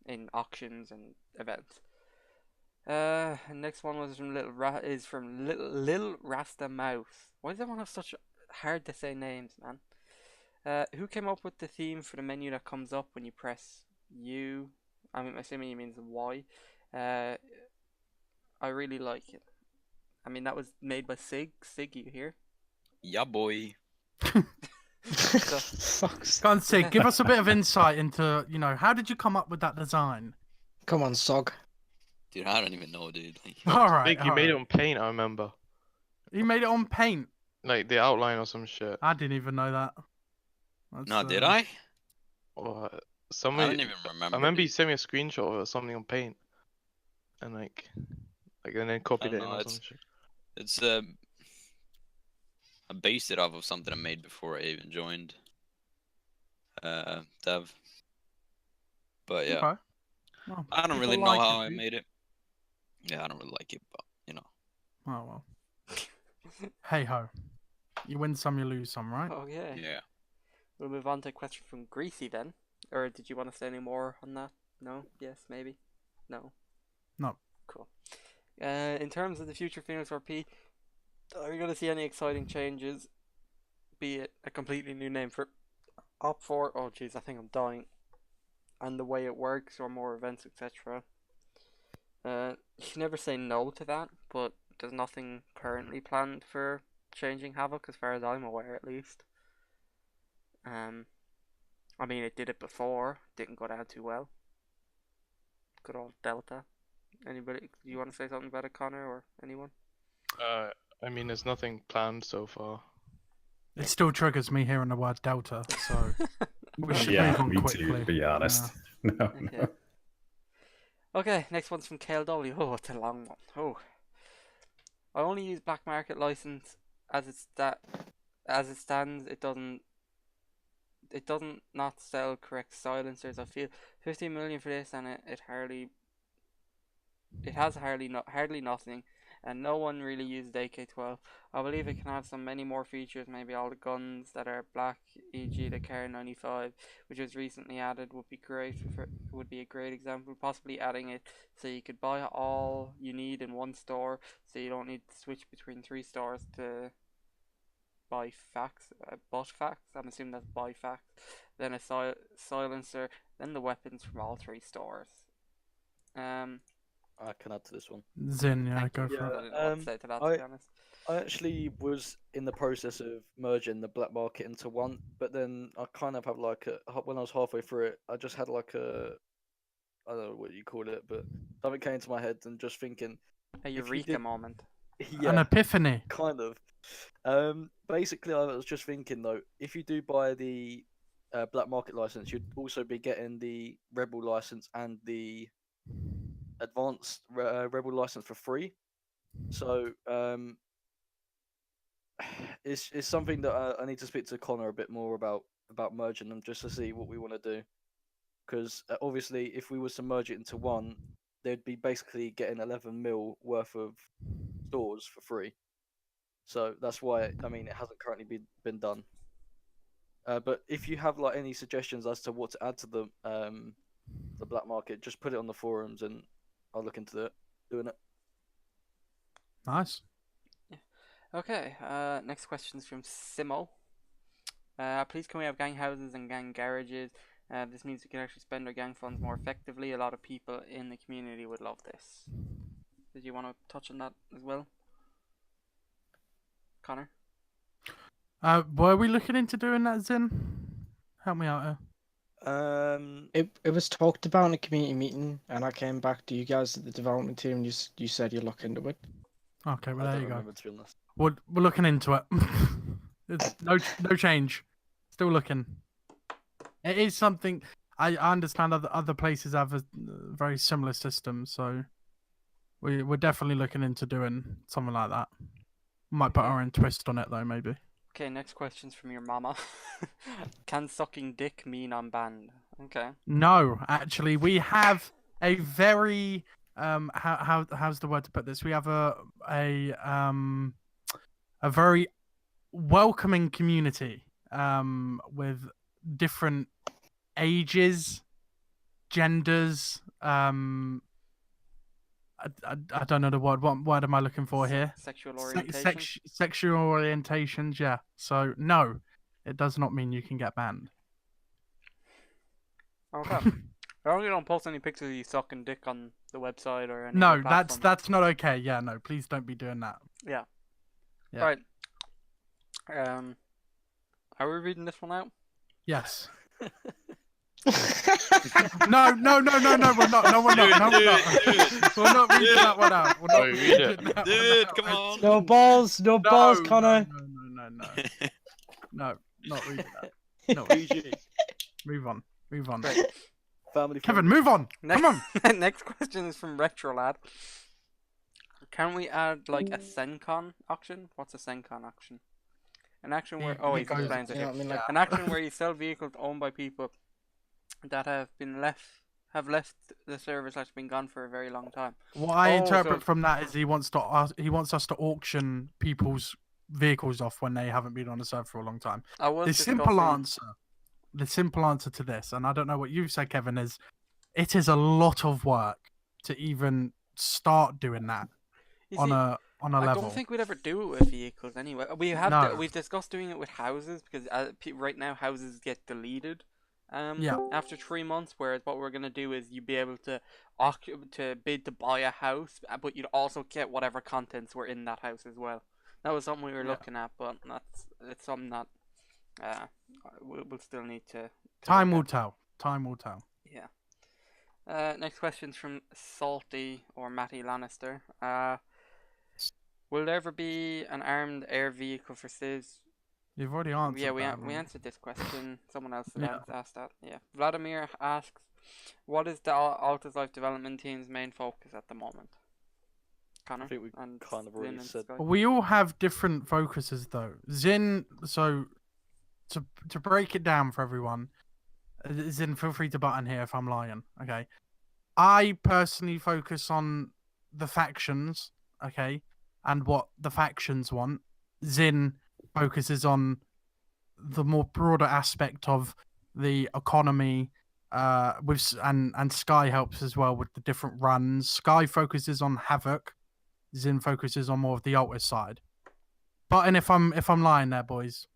In auctions and events. Next one was from Little Rasta Mouse. Why does everyone have such hard to say names, man? Who came up with the theme for the menu that comes up when you press U? I'm assuming he means Y. I really like it. I mean, that was made by Sig. Sig, you here? Yeah, boy. Go on, Sig, give us a bit of insight into, how did you come up with that design? Come on, Sog. Dude, I don't even know, dude. Like, Alright. Big, you made it on Paint, I remember. He made it on Paint. Like the outline or some shit. I didn't even know that. no, did I? Or I somebody. don't even remember. I remember you dude. sent me a screenshot of something on Paint, and and then copied it don't in know, or it's- some shit. It's I based it off of something I made before I even joined Dev. But yeah, Okay. Well, I don't people really know like how it, I dude. made it. Yeah, I don't really like it, but Oh, well. Hey ho. You win some, you lose some, right? Okay. yeah. We'll move on to a question from Greasy then. Or did you want to say any more on that? No? Yes? Maybe? No? No. Cool. In terms of the future Phoenix RP, are you going to see any exciting changes? Be it a completely new name for Op4, oh jeez, I think I'm dying, and the way it works, or more events, etc. You can never say no to that, but there's nothing currently planned for changing Havoc, as far as I'm aware, at least. I mean, it did it before, didn't go down too well. Good old Delta. Anybody, do you want to say something about it, Connor, or anyone? I mean, there's nothing planned so far. It still triggers me hearing the word Delta, so we should Yeah, move on me quickly. too, to be honest. No, Okay. no. Okay, next one's from KLW. Oh, it's a long one. Oh. I only use black market license as it stands. It doesn't not sell correct silencers. I feel 15 million for this, and it has hardly nothing, and no one really uses AK-12. I believe it can have many more features. Maybe all the guns that are black, e.g. the Kar-95, which was recently added, would be a great example. Possibly adding it so you could buy all you need in one store, so you don't need to switch between 3 stores to buy facts, bot facts. I'm assuming that's buy facts. Then a silencer, then the weapons from all 3 stores. I can add to this one. Zin, yeah, Thank go you. for I it. didn't know what to say to that, to be honest. I actually was in the process of merging the black market into one, but then I kind of have like when I was halfway through it, I just had like I don't know what you call it, but something came into my head and just thinking, A if you eureka did- moment. An yeah, epiphany. kind of. Basically, I was just thinking though, if you do buy the black market license, you'd also be getting the rebel license and the advanced rebel license for free. So it's something that I need to speak to Connor a bit more about merging them, just to see what we want to do. Because obviously, if we was to merge it into one, they'd be basically getting 11 mil worth of stores for free. So that's why, I mean, it hasn't currently been done. But if you have like any suggestions as to what to add to the black market, just put it on the forums and I'll look into doing it. Nice. Okay, next question's from Simo. Please can we have gang houses and gang garages? This means we can actually spend our gang funds more effectively. A lot of people in the community would love this. Did you want to touch on that as well, Connor? Were we looking into doing that, Zin? Help me out here. It was talked about in a community meeting, and I came back to you guys at the development team, and you said you'd look into it. Okay, well I there don't you go. remember, to be honest. We're looking into it. It's no change. Still looking. It is something I understand other places have a very similar system, so we're definitely looking into doing something like that. Might put Okay. our own twist on it though, maybe. Okay, next question's from your mama. Can sucking dick mean I'm banned? Okay. No, actually, we have a very how's the word to put this? We have a very welcoming community with different ages, genders. I don't know the word. What word am I looking for here? Sexual orientation. Sexual orientations. Yeah. So no, it does not mean you can get banned. Okay. I only don't post any pictures of you sucking dick on the website or any No, other platform. that's not okay. Yeah, no, please don't be doing that. Yeah. Yeah. Right. Are we reading this one out? Yes. No, we're not. No, we're not. No, we're not. We're not reading that one out. We're not Wait, read it. reading that one Dude, out. come on. No balls, no balls, Connor. No, not reading that. No, PG. move on. Right. Family Kevin, friendly. move on. Next, Come on. next question is from Retro Lad. Can we add like a Sencon auction? What's a Sencon auction? An action where he explains it You know here. what I mean? Like, An action where you sell vehicles owned by people that have left the server / been gone for a very long time. What I Oh, interpret so- from that is he wants us to auction people's vehicles off when they haven't been on the server for a long time. I was The discussing- simple answer to this, and I don't know what you've said, Kevin, is it is a lot of work to even start doing that You on see, a I level. don't think we'd ever do it with vehicles anyway. No. We've discussed doing it with houses because right now houses get deleted Yeah. after 3 months. Whereas what we're gonna do is you'd be able to bid to buy a house, but you'd also get whatever contents were in that house as well. That was something we were Yeah. looking at, but it's something that we'll still need to Time look will at. tell. Time will tell. Yeah. Next question's from Salty or Matty Lannister. Will there ever be an armed air vehicle for civs? You've already answered Yeah, that. we haven't you? answered this question. Someone else had Yeah. asked that. Yeah. Vladimir asks, what is the Altus Life development team's main focus at the moment? Connor? I think we and kind of Lynn already and said. Sky? We all have different focuses though. Zin, so to break it down for everyone, Zin, feel free to butt in here if I'm lying. Okay. I personally focus on the factions, okay, and what the factions want. Zin focuses on the more broader aspect of the economy, and Sky helps as well with the different runs. Sky focuses on Havoc. Zin focuses on more of the Altus side. But and if I'm lying there, boys.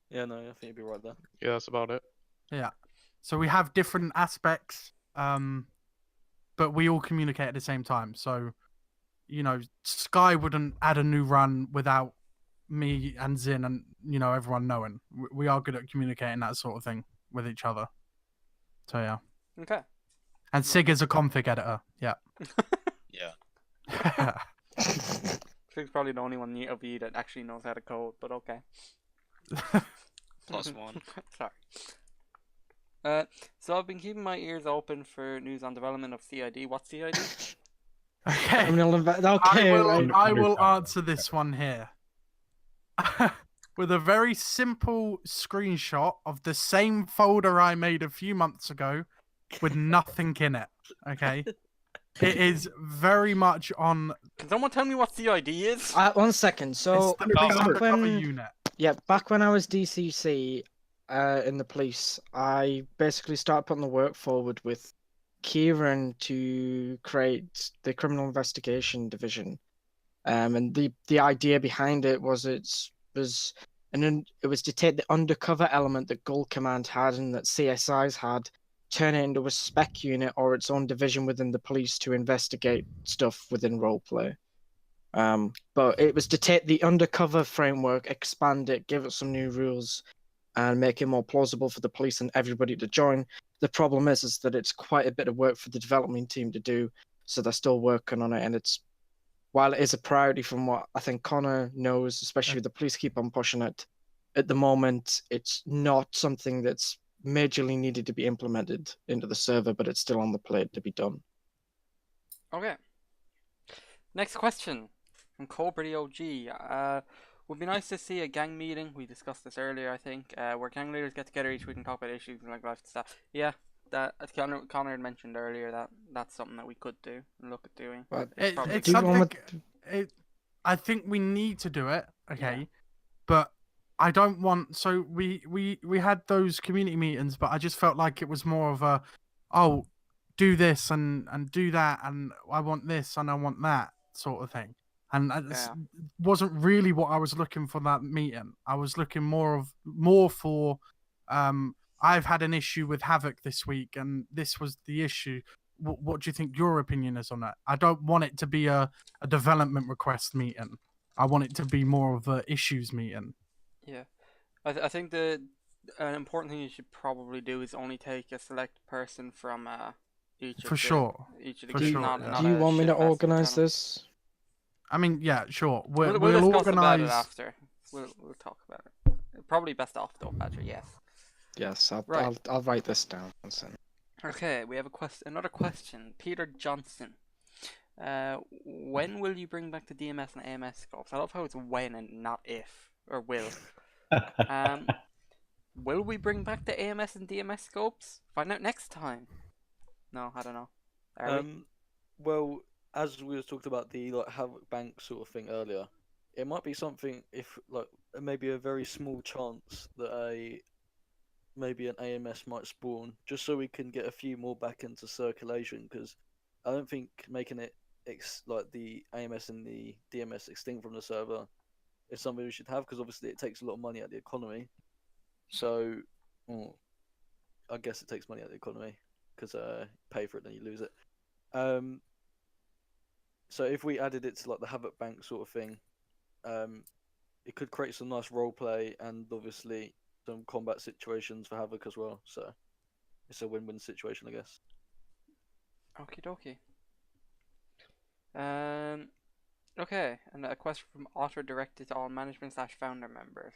Yeah, no, I think you'd be right there. Yeah, that's about it. Yeah. So we have different aspects, but we all communicate at the same time. So, Sky wouldn't add a new run without me and Zin and everyone knowing. We are good at communicating that sort of thing with each other. So yeah. Okay. And Sig is a config editor. Yeah. Yeah. Sig's probably the only one of you that actually knows how to code, but okay. +1. Sorry. So I've been keeping my ears open for news on development of CID. What's CID? Okay. Okay. I will answer this one here. With a very simple screenshot of the same folder I made a few months ago with nothing in it. Okay. It is very much on. Can someone tell me what CID is? 1 second. So It's the police back undercover when, unit. back when I was DCC in the police, I basically started putting the work forward with Kieran to create the criminal investigation division. And the idea behind it was it was to take the undercover element that Gold Command had and that CSIs had, turn it into a spec unit or its own division within the police to investigate stuff within roleplay. But it was to take the undercover framework, expand it, give it some new rules, and make it more plausible for the police and everybody to join. The problem is that it's quite a bit of work for the development team to do, so they're still working on it. And while it is a priority from what I think Connor knows, especially if the police keep on pushing it, at the moment it's not something that's majorly needed to be implemented into the server, but it's still on the plate to be done. Okay. Next question from Cobra the OG. Would be nice to see a gang meeting. We discussed this earlier, I think, where gang leaders get together each week and talk about issues and like life stuff. Yeah, that Connor had mentioned earlier that's something that we could do and look at doing. But It's Do you want something. I think we need to do it. Okay, Yeah. but I don't want. So we had those community meetings, but I just felt like it was more of a, oh, do this and do that, and I want this and I want that sort of thing. And it wasn't really what I was looking for that meeting. I was looking more for. I've had an issue with Havoc this week, and this was the issue. What do you think your opinion is on that? I don't want it to be a development request meeting. I want it to be more of a issues meeting. Yeah, I think an important thing you should probably do is only take a select person from each of each of the For groups, sure, not yeah. Do you a want me to shitfest of organize channel. this? I mean, yeah, sure. We'll We'll discuss about it organize. after. We'll talk about it. Probably best off though, Badger. Yes. Yes, Right. I'll write this down. Okay, we have another question. Peter Johnson. When will you bring back the DMS and AMS scopes? I love how it's when and not if or will. Will we bring back the AMS and DMS scopes? Find out next time. No, I don't know. Are we? Well, as we was talking about the Havoc Bank sort of thing earlier, it might be something if maybe a very small chance that maybe an AMS might spawn, just so we can get a few more back into circulation. Because I don't think making it the AMS and the DMS extinct from the server is something we should have, because obviously it takes a lot of money out of the economy. So, I guess it takes money out of the economy because pay for it, then you lose it. So if we added it to like the Havoc Bank sort of thing, it could create some nice role play and obviously some combat situations for Havoc as well. So it's a win-win situation, I guess. Okie dokie. Okay, and a question from Otter directed to all management/founder members.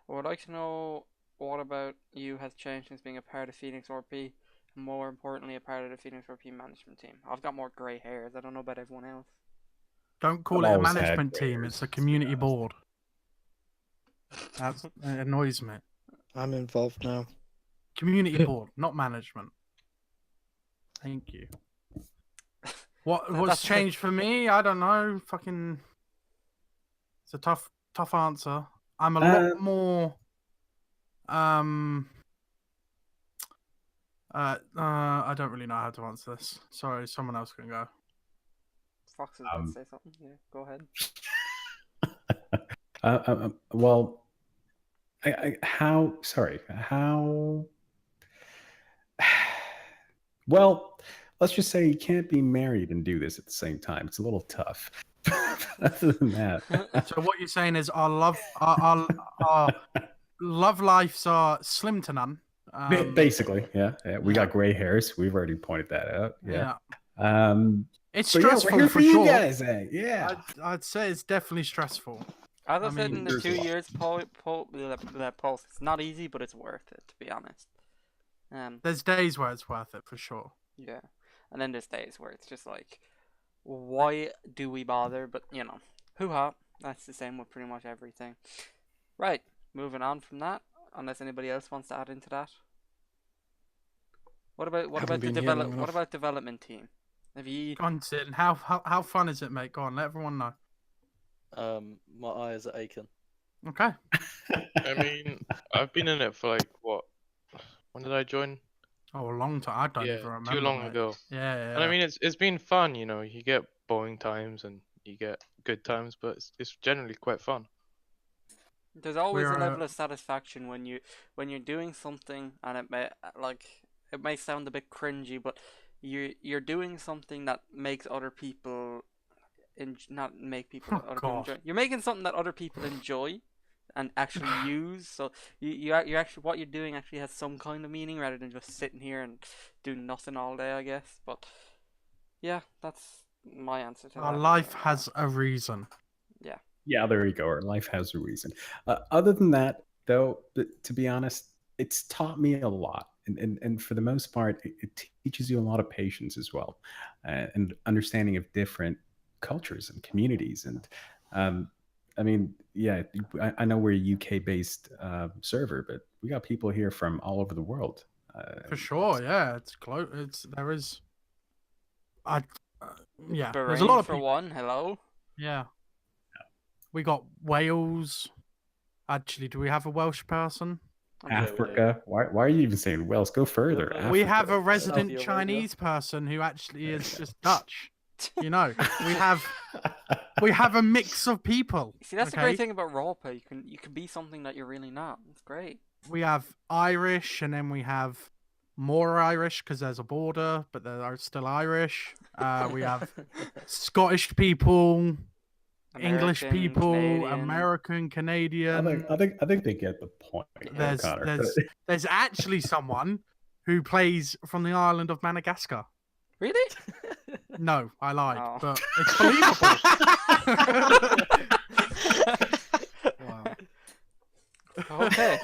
I would like to know what about you has changed since being a part of Phoenix RP, and more importantly, a part of the Phoenix RP management team. I've got more grey hairs. I don't know about everyone else. Don't call I've it a always had management grey team. hairs, It's a to be community honest. board. That annoys me. I'm involved now. Community board, not management. Thank you. What's That's- changed for me? I don't know. Fucking. It's a tough answer. I'm a lot more. I don't really know how to answer this. Sorry, someone else can go. Fox is about to say something. Yeah, go ahead. Well, how? Sorry, how? Well, let's just say you can't be married and do this at the same time. It's a little tough. Other than that, So what you're saying is our love lives are slim to none. basically, yeah. We yeah. got gray hairs. We've already pointed that out. Yeah. It's But yeah, we're stressful here for you sure. guys. Yeah. I'd say it's definitely stressful. As I I said mean, in the there's a 2 lot. years post, it's not easy, but it's worth it, to be honest. There's days where it's worth it for sure. Yeah, and then there's days where it's just like, why do we bother? But you know, hoo-ha. That's the same with pretty much everything. Right, moving on from that. Unless anybody else wants to add into that. What about Haven't the been here long what enough. about development team? Have you? Go on, Sid. How fun is it, mate? Go on, let everyone know. My eyes are aching. Okay. I mean, I've been in it for like what? When did I join? Oh, a long time. I don't Yeah, even remember. too long mate. ago. Yeah. And I mean, it's been fun, you know. You get boring times and you get good times, but it's generally quite fun. There's always a We're, level of satisfaction when you're doing something, and it may sound a bit cringy, but you're doing something that makes other people not make people Oh, other people God. enjoy. You're making something that other people enjoy and actually use. So you're actually, what you're doing actually has some kind of meaning rather than just sitting here and doing nothing all day, I guess. But yeah, that's my answer to our that. life has a reason. Yeah. Yeah, there you go. Our life has a reason. Other than that, though, to be honest, it's taught me a lot. And for the most part, it teaches you a lot of patience as well, and understanding of different cultures and communities. And I mean, yeah, I know we're a UK-based server, but we got people here from all over the world. For sure, yeah. It's close. There is. Yeah. There's a Bahrain lot of for people. one. Hello. Yeah. We got Wales. Actually, do we have a Welsh person? Africa. Why are you even saying Wales? Go further. We have Africa. a resident Saudi Arabia. Chinese person who actually is just Dutch. You know, we have a mix of people. See, that's the okay? great thing about roleplay. You can be something that you're really not. It's great. We have Irish, and then we have more Irish because there's a border, but they are still Irish. We have Scottish people, English American, people, Canadian. American, Canadian. I think they get the point. Connor. There's actually someone who plays from the island of Madagascar. Really? No, I lied, Oh. but it's believable. Wow. Okay.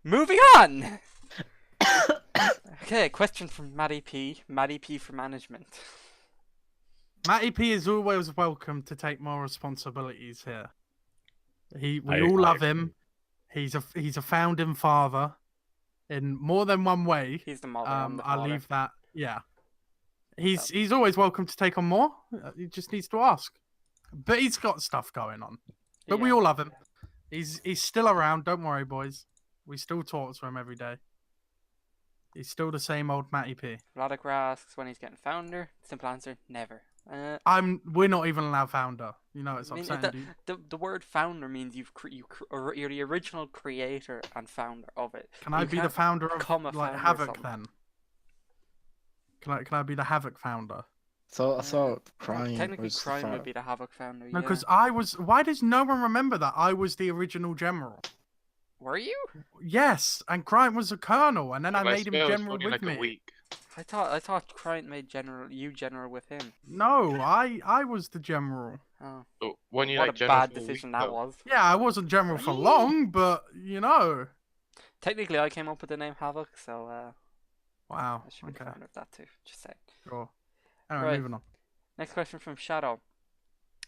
Moving on. Okay, question from Maddie P. Maddie P for management. Matty P is always welcome to take more responsibilities here. We I all love agree. him. He's a founding father in more than one way. He's the mother. I'm the I'll father. leave that. Yeah. He's always welcome to take on more. He just needs to ask. But he's got stuff going on. But we Yeah. all love him. He's still around. Don't worry, boys. We still talk to him every day. He's still the same old Matty P. Vladimir asks when he's getting founder. Simple answer: never. We're not even allowed founder. You know, it's I mean, upsetting, dude. the word founder means you're the original creator and founder of it. Can But I you be the can't founder of become a like founder of Havoc something. then? Can I be the Havoc founder? I thought No, Crime technically, was the Crime would founder. be the Havoc founder. No, Yeah. because I was. Why does no one remember that I was the original general? Were you? Yes, and Crime was a colonel, and then Yeah, I but made him swear it was general only with like me. a week. I thought Crime made you general with him. No, I was the general. Oh, So when you what like a general bad for a week, decision that though. was. Yeah, I wasn't general for Whee! long, but you know. Technically, I came up with the name Havoc, so Wow. I should be the Okay. founder of that too. Just saying. Sure. Anyway, Right. moving on. Next question from Shadow.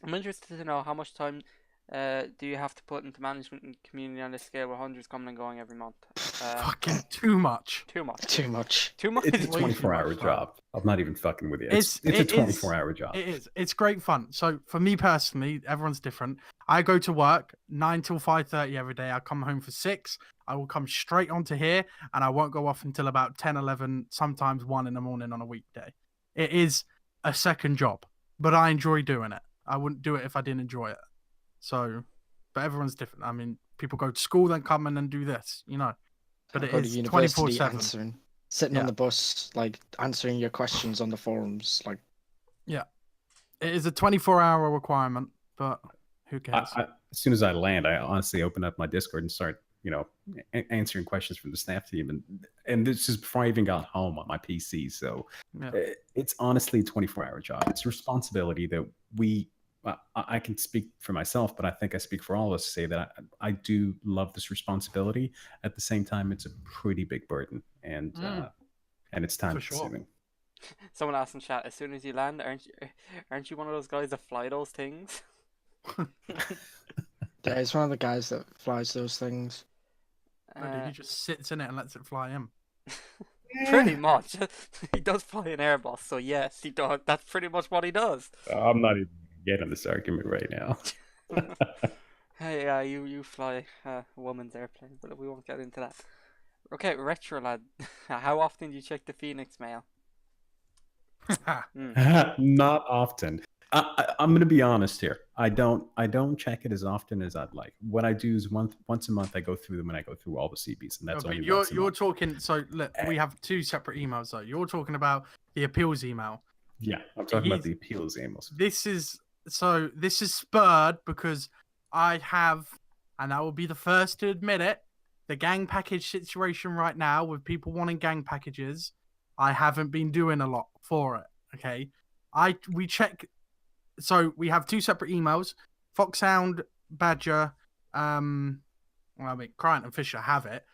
I'm interested to know how much time do you have to put into management and community on this scale with hundreds coming and going every month? Fucking too much. Too much. Too much. Too much. It's a Way too 24-hour much, job. I'm not even fucking with you. It's- It's a it is- 24-hour job. It is. It's great fun. So for me personally, everyone's different. I go to work 9 till 5:30 every day. I come home for 6. I will come straight onto here, and I won't go off until about 10, 11, sometimes 1 in the morning on a weekday. It is a second job, but I enjoy doing it. I wouldn't do it if I didn't enjoy it. So, but everyone's different. I mean, people go to school, then come in and do this, you know. But it Go to is university 24/7. answering, sitting Yeah. on the bus, like answering your questions on the forums, like. It is a 24-hour requirement, but who cares? As soon as I land, I honestly open up my Discord and start, answering questions from the staff team, and this is before I even got home on my PC. So Yeah. it's honestly a 24-hour job. It's a responsibility that I can speak for myself, but I think I speak for all of us to say that I do love this responsibility. At the same time, it's a pretty big burden, and it's time For sure. consuming. Someone asked in chat, as soon as you land, aren't you one of those guys that fly those things? Yeah, he's one of the guys that flies those things. No, dude, he just sits in it and lets it fly in. Pretty much. He does fly an Airbus, so yes, he does. That's pretty much what he does. I'm not even getting this argument right now. Hey, you fly a woman's airplane, but we won't get into that. Okay, Retro Lad, how often do you check the Phoenix mail? Not often. I'm going to be honest here. I don't check it as often as I'd like. What I do is once a month I go through them, and I go through all the CBs, and that's No, but only once a you're month. talking. So look, we have 2 separate emails though. You're talking about the appeals email. Yeah, I'm talking about the appeals emails. This is spurred because I have, and I will be the first to admit it, the gang package situation right now with people wanting gang packages. I haven't been doing a lot for it. Okay, we check. So we have 2 separate emails. Foxhound, Badger, Cryant and Fisher have it.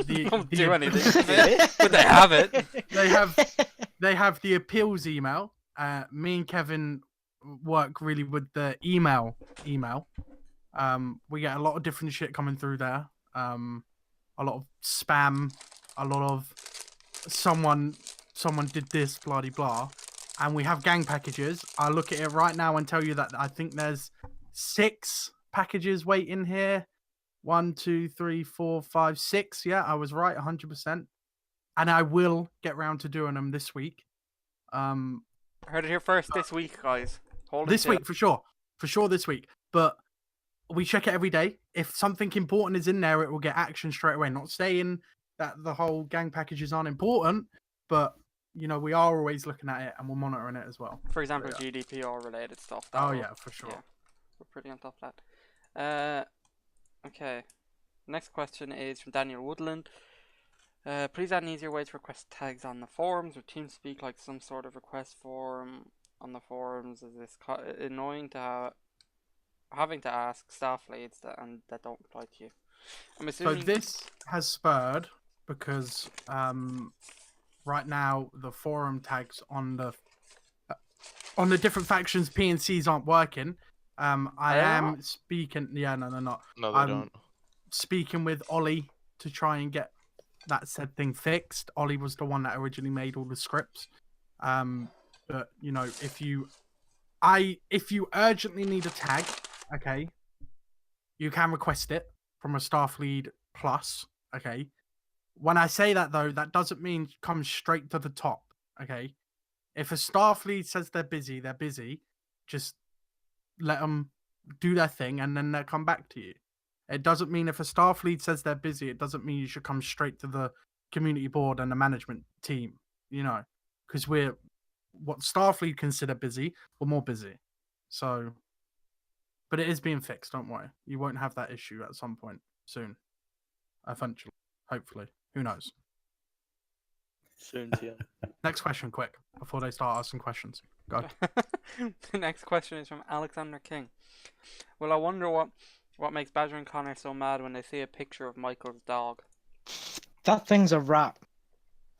They don't do anything, but they have it. They have the appeals email. Me and Kevin work really with the email. We get a lot of different shit coming through there. A lot of spam, a lot of someone did this, blah blah. And we have gang packages. I'll look at it right now and tell you that I think there's 6 packages waiting here. 1, 2, 3, 4, 5, 6. Yeah, I was right 100%. And I will get round to doing them this week. Heard it here first this week, guys. This week, for sure. For sure this week. But we check it every day. If something important is in there, it will get action straight away. Not saying that the whole gang packages aren't important, but we are always looking at it and we're monitoring it as well. For example, GDPR related stuff. Oh yeah, for sure. Yeah, we're pretty on top of that. Okay. Next question is from Daniel Woodland. Please add an easier way to request tags on the forums or TeamSpeak, like some sort of request form on the forums. Is this annoying to having to ask staff leads that don't reply to you? I'm assuming. So this has spurred because right now the forum tags on the different factions P&Cs aren't working. I am speaking. Yeah, no, they're not. No, they don't. Speaking with Ollie to try and get that said thing fixed. Ollie was the one that originally made all the scripts. But if you urgently need a tag, okay, you can request it from a staff lead plus. Okay. When I say that though, that doesn't mean come straight to the top. Okay. If a staff lead says they're busy, they're busy. Just let them do their thing, and then they'll come back to you. It doesn't mean if a staff lead says they're busy, it doesn't mean you should come straight to the community board and the management team. You know, because we're what staff lead consider busy, we're more busy. So, but it is being fixed. Don't worry, you won't have that issue at some point soon. Eventually, hopefully. Who knows? Soon, yeah. Next question, quick, before they start asking questions. Go. The next question is from Alexander King. Well, I wonder what makes Badger and Connor so mad when they see a picture of Michael's dog. That thing's a rat.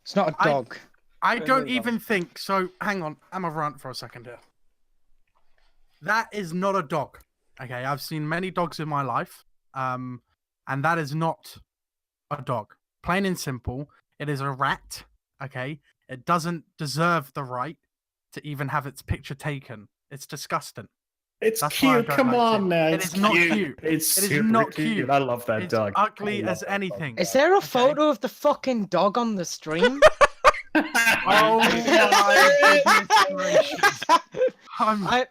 It's not a dog. I don't even think so. Hang on, I'm a rant for a second here. That is not a dog. Okay, I've seen many dogs in my life, and that is not a dog. Plain and simple, it is a rat. Okay, it doesn't deserve the right to even have its picture taken. It's disgusting. It's That's why I cute. don't Come like on, it. man. It is not cute. It's It is super not cute. cute. I love that It's dog. ugly I love as that dog. anything. Is there a Okay. photo of the fucking dog on the stream? Oh my goodness gracious! I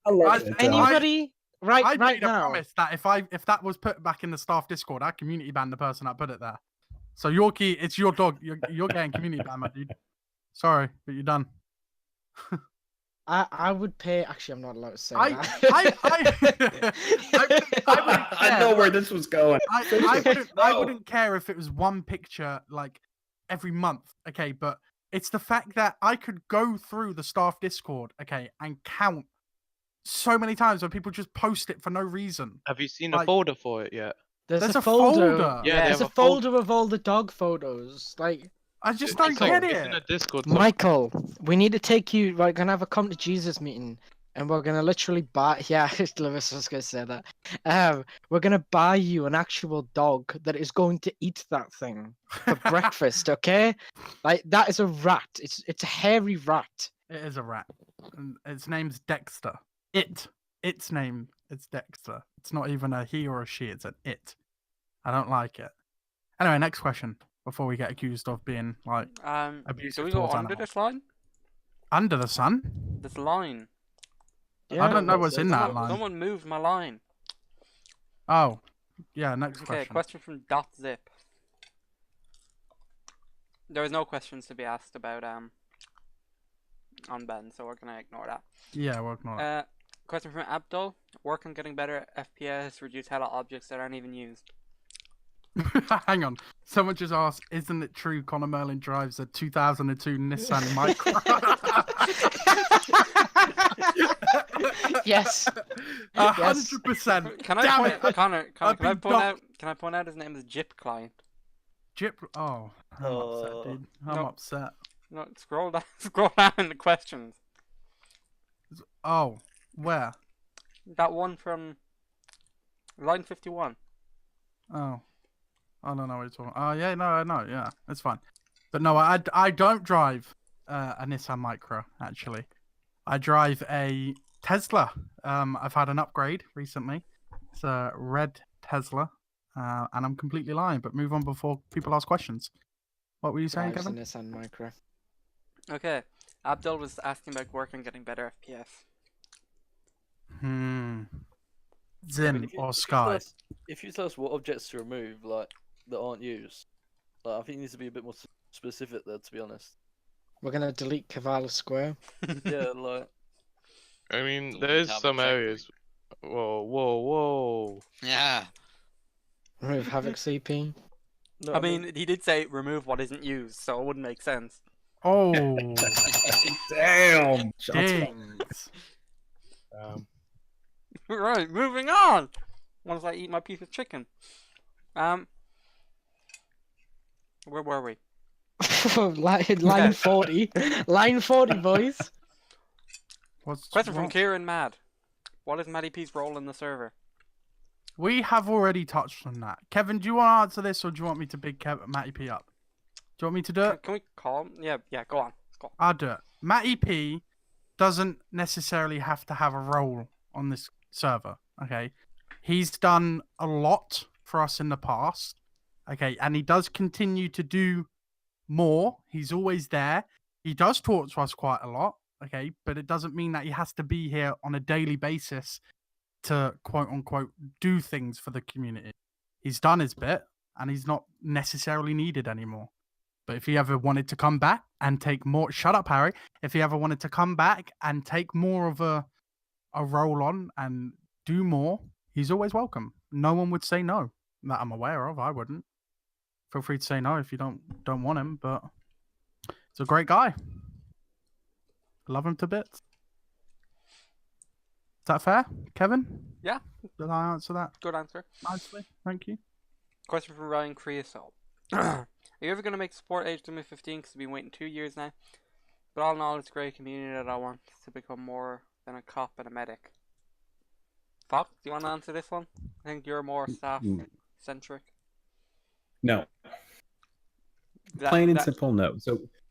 I love I- that dog. anybody I right made a now. promise that if that was put back in the staff Discord, I'd community ban the person that put it there. So Yorkie, it's your dog. You're getting community ban, my dude. Sorry, but you're done. I would pay. Actually, I'm not allowed to say I that. wouldn't I know care. where this was going. I wouldn't care if it was one picture like every month, okay, but it's the fact that I could go through the staff Discord, okay, and count so many times when people just post it for no reason. Have you seen Like- a folder for it yet? There's a folder. Yeah, they There's have a folder of all the dog photos. Like, I just It's don't like- get It's in a it. Discord. Michael, we need to take you. We're gonna have a come to Jesus meeting, and we're gonna literally buy. Yeah, Lewis was gonna say that. We're gonna buy you an actual dog that is going to eat that thing for breakfast. Okay, like that is a rat. It's a hairy rat. It is a rat. And its name's Dexter. Its name is Dexter. It's not even a he or a she, it's an it. I don't like it. Anyway, next question before we get accused of being like abusive Do we go towards under animals. this line? Under the sun? This line. I don't know that's what's it. in that Someone, line. someone moved my line. Oh. Yeah, next Okay, question. question from Dot Zip. There was no questions to be asked about on Ben, so we're gonna ignore that. Yeah, we'll ignore that. Question from Abdul. Work on getting better FPS, reduce how objects that aren't even used. Hang on. Someone just asked, isn't it true Connor Merlin drives a 2002 Nissan Micra? Yes. 100%. Can I Damn point, it. Connor? Can I been point out? docked. Can I point out his name is Jip Client? Jip. Oh, I'm upset, dude. I'm No. upset. No, scroll down. Scroll down in the questions. Oh, where? That one from line 51. Oh, I don't know what you're talking. Oh, yeah, no, I know. Yeah, it's fine. But no, I don't drive a Nissan Micra. Actually, I drive a Tesla. I've had an upgrade recently. It's a red Tesla, and I'm completely lying. But move on before people ask questions. What were you saying, Drives a Kevin? Nissan Micra. Okay. Abdul was asking about work on getting better FPS. Zin if you- or if you Sky? tell us- If you tell us what objects to remove, like that aren't used, like I think it needs to be a bit more specific there. To be honest. We're gonna delete Cavallo Square. Yeah, like I mean, Delete there is Havoc some Factory. areas. Whoa. Yeah. Remove Havoc CP. no, I mean, he did say remove what isn't used, so it wouldn't make sense. Oh, Damn. dings. Right, moving on. Once I eat my piece of chicken. Where were we? Line 40. Line 40, boys. Question from what- Kieran Mad. What is Matty P's role in the server? We have already touched on that. Kevin, do you want to answer this, or do you want me to big Matty P up? Do you want me to do it? Can we call him? Yeah, go on. Go on. I'll do it. Matty P doesn't necessarily have to have a role on this server. Okay, he's done a lot for us in the past. Okay, and he does continue to do more. He's always there. He does talk to us quite a lot, okay, but it doesn't mean that he has to be here on a daily basis to quote unquote do things for the community. He's done his bit and he's not necessarily needed anymore. But if he ever wanted to come back and take more, shut up, Harry. If he ever wanted to come back and take more of a role on and do more, he's always welcome. No one would say no that I'm aware of. I wouldn't. Feel free to say no if you don't want him, but he's a great guy. Love him to bits. Is that fair, Kevin? Yeah. Did I answer that Good answer. nicely? Thank you. Question from Ryan Creosote. Are you ever going to make support age limit 15? Because we've been waiting 2 years now. But all in all, it's a great community that I want to become more than a cop and a medic. Fox, do you want to answer this one? I think you're more staff-centric. No. Plain and simple, no.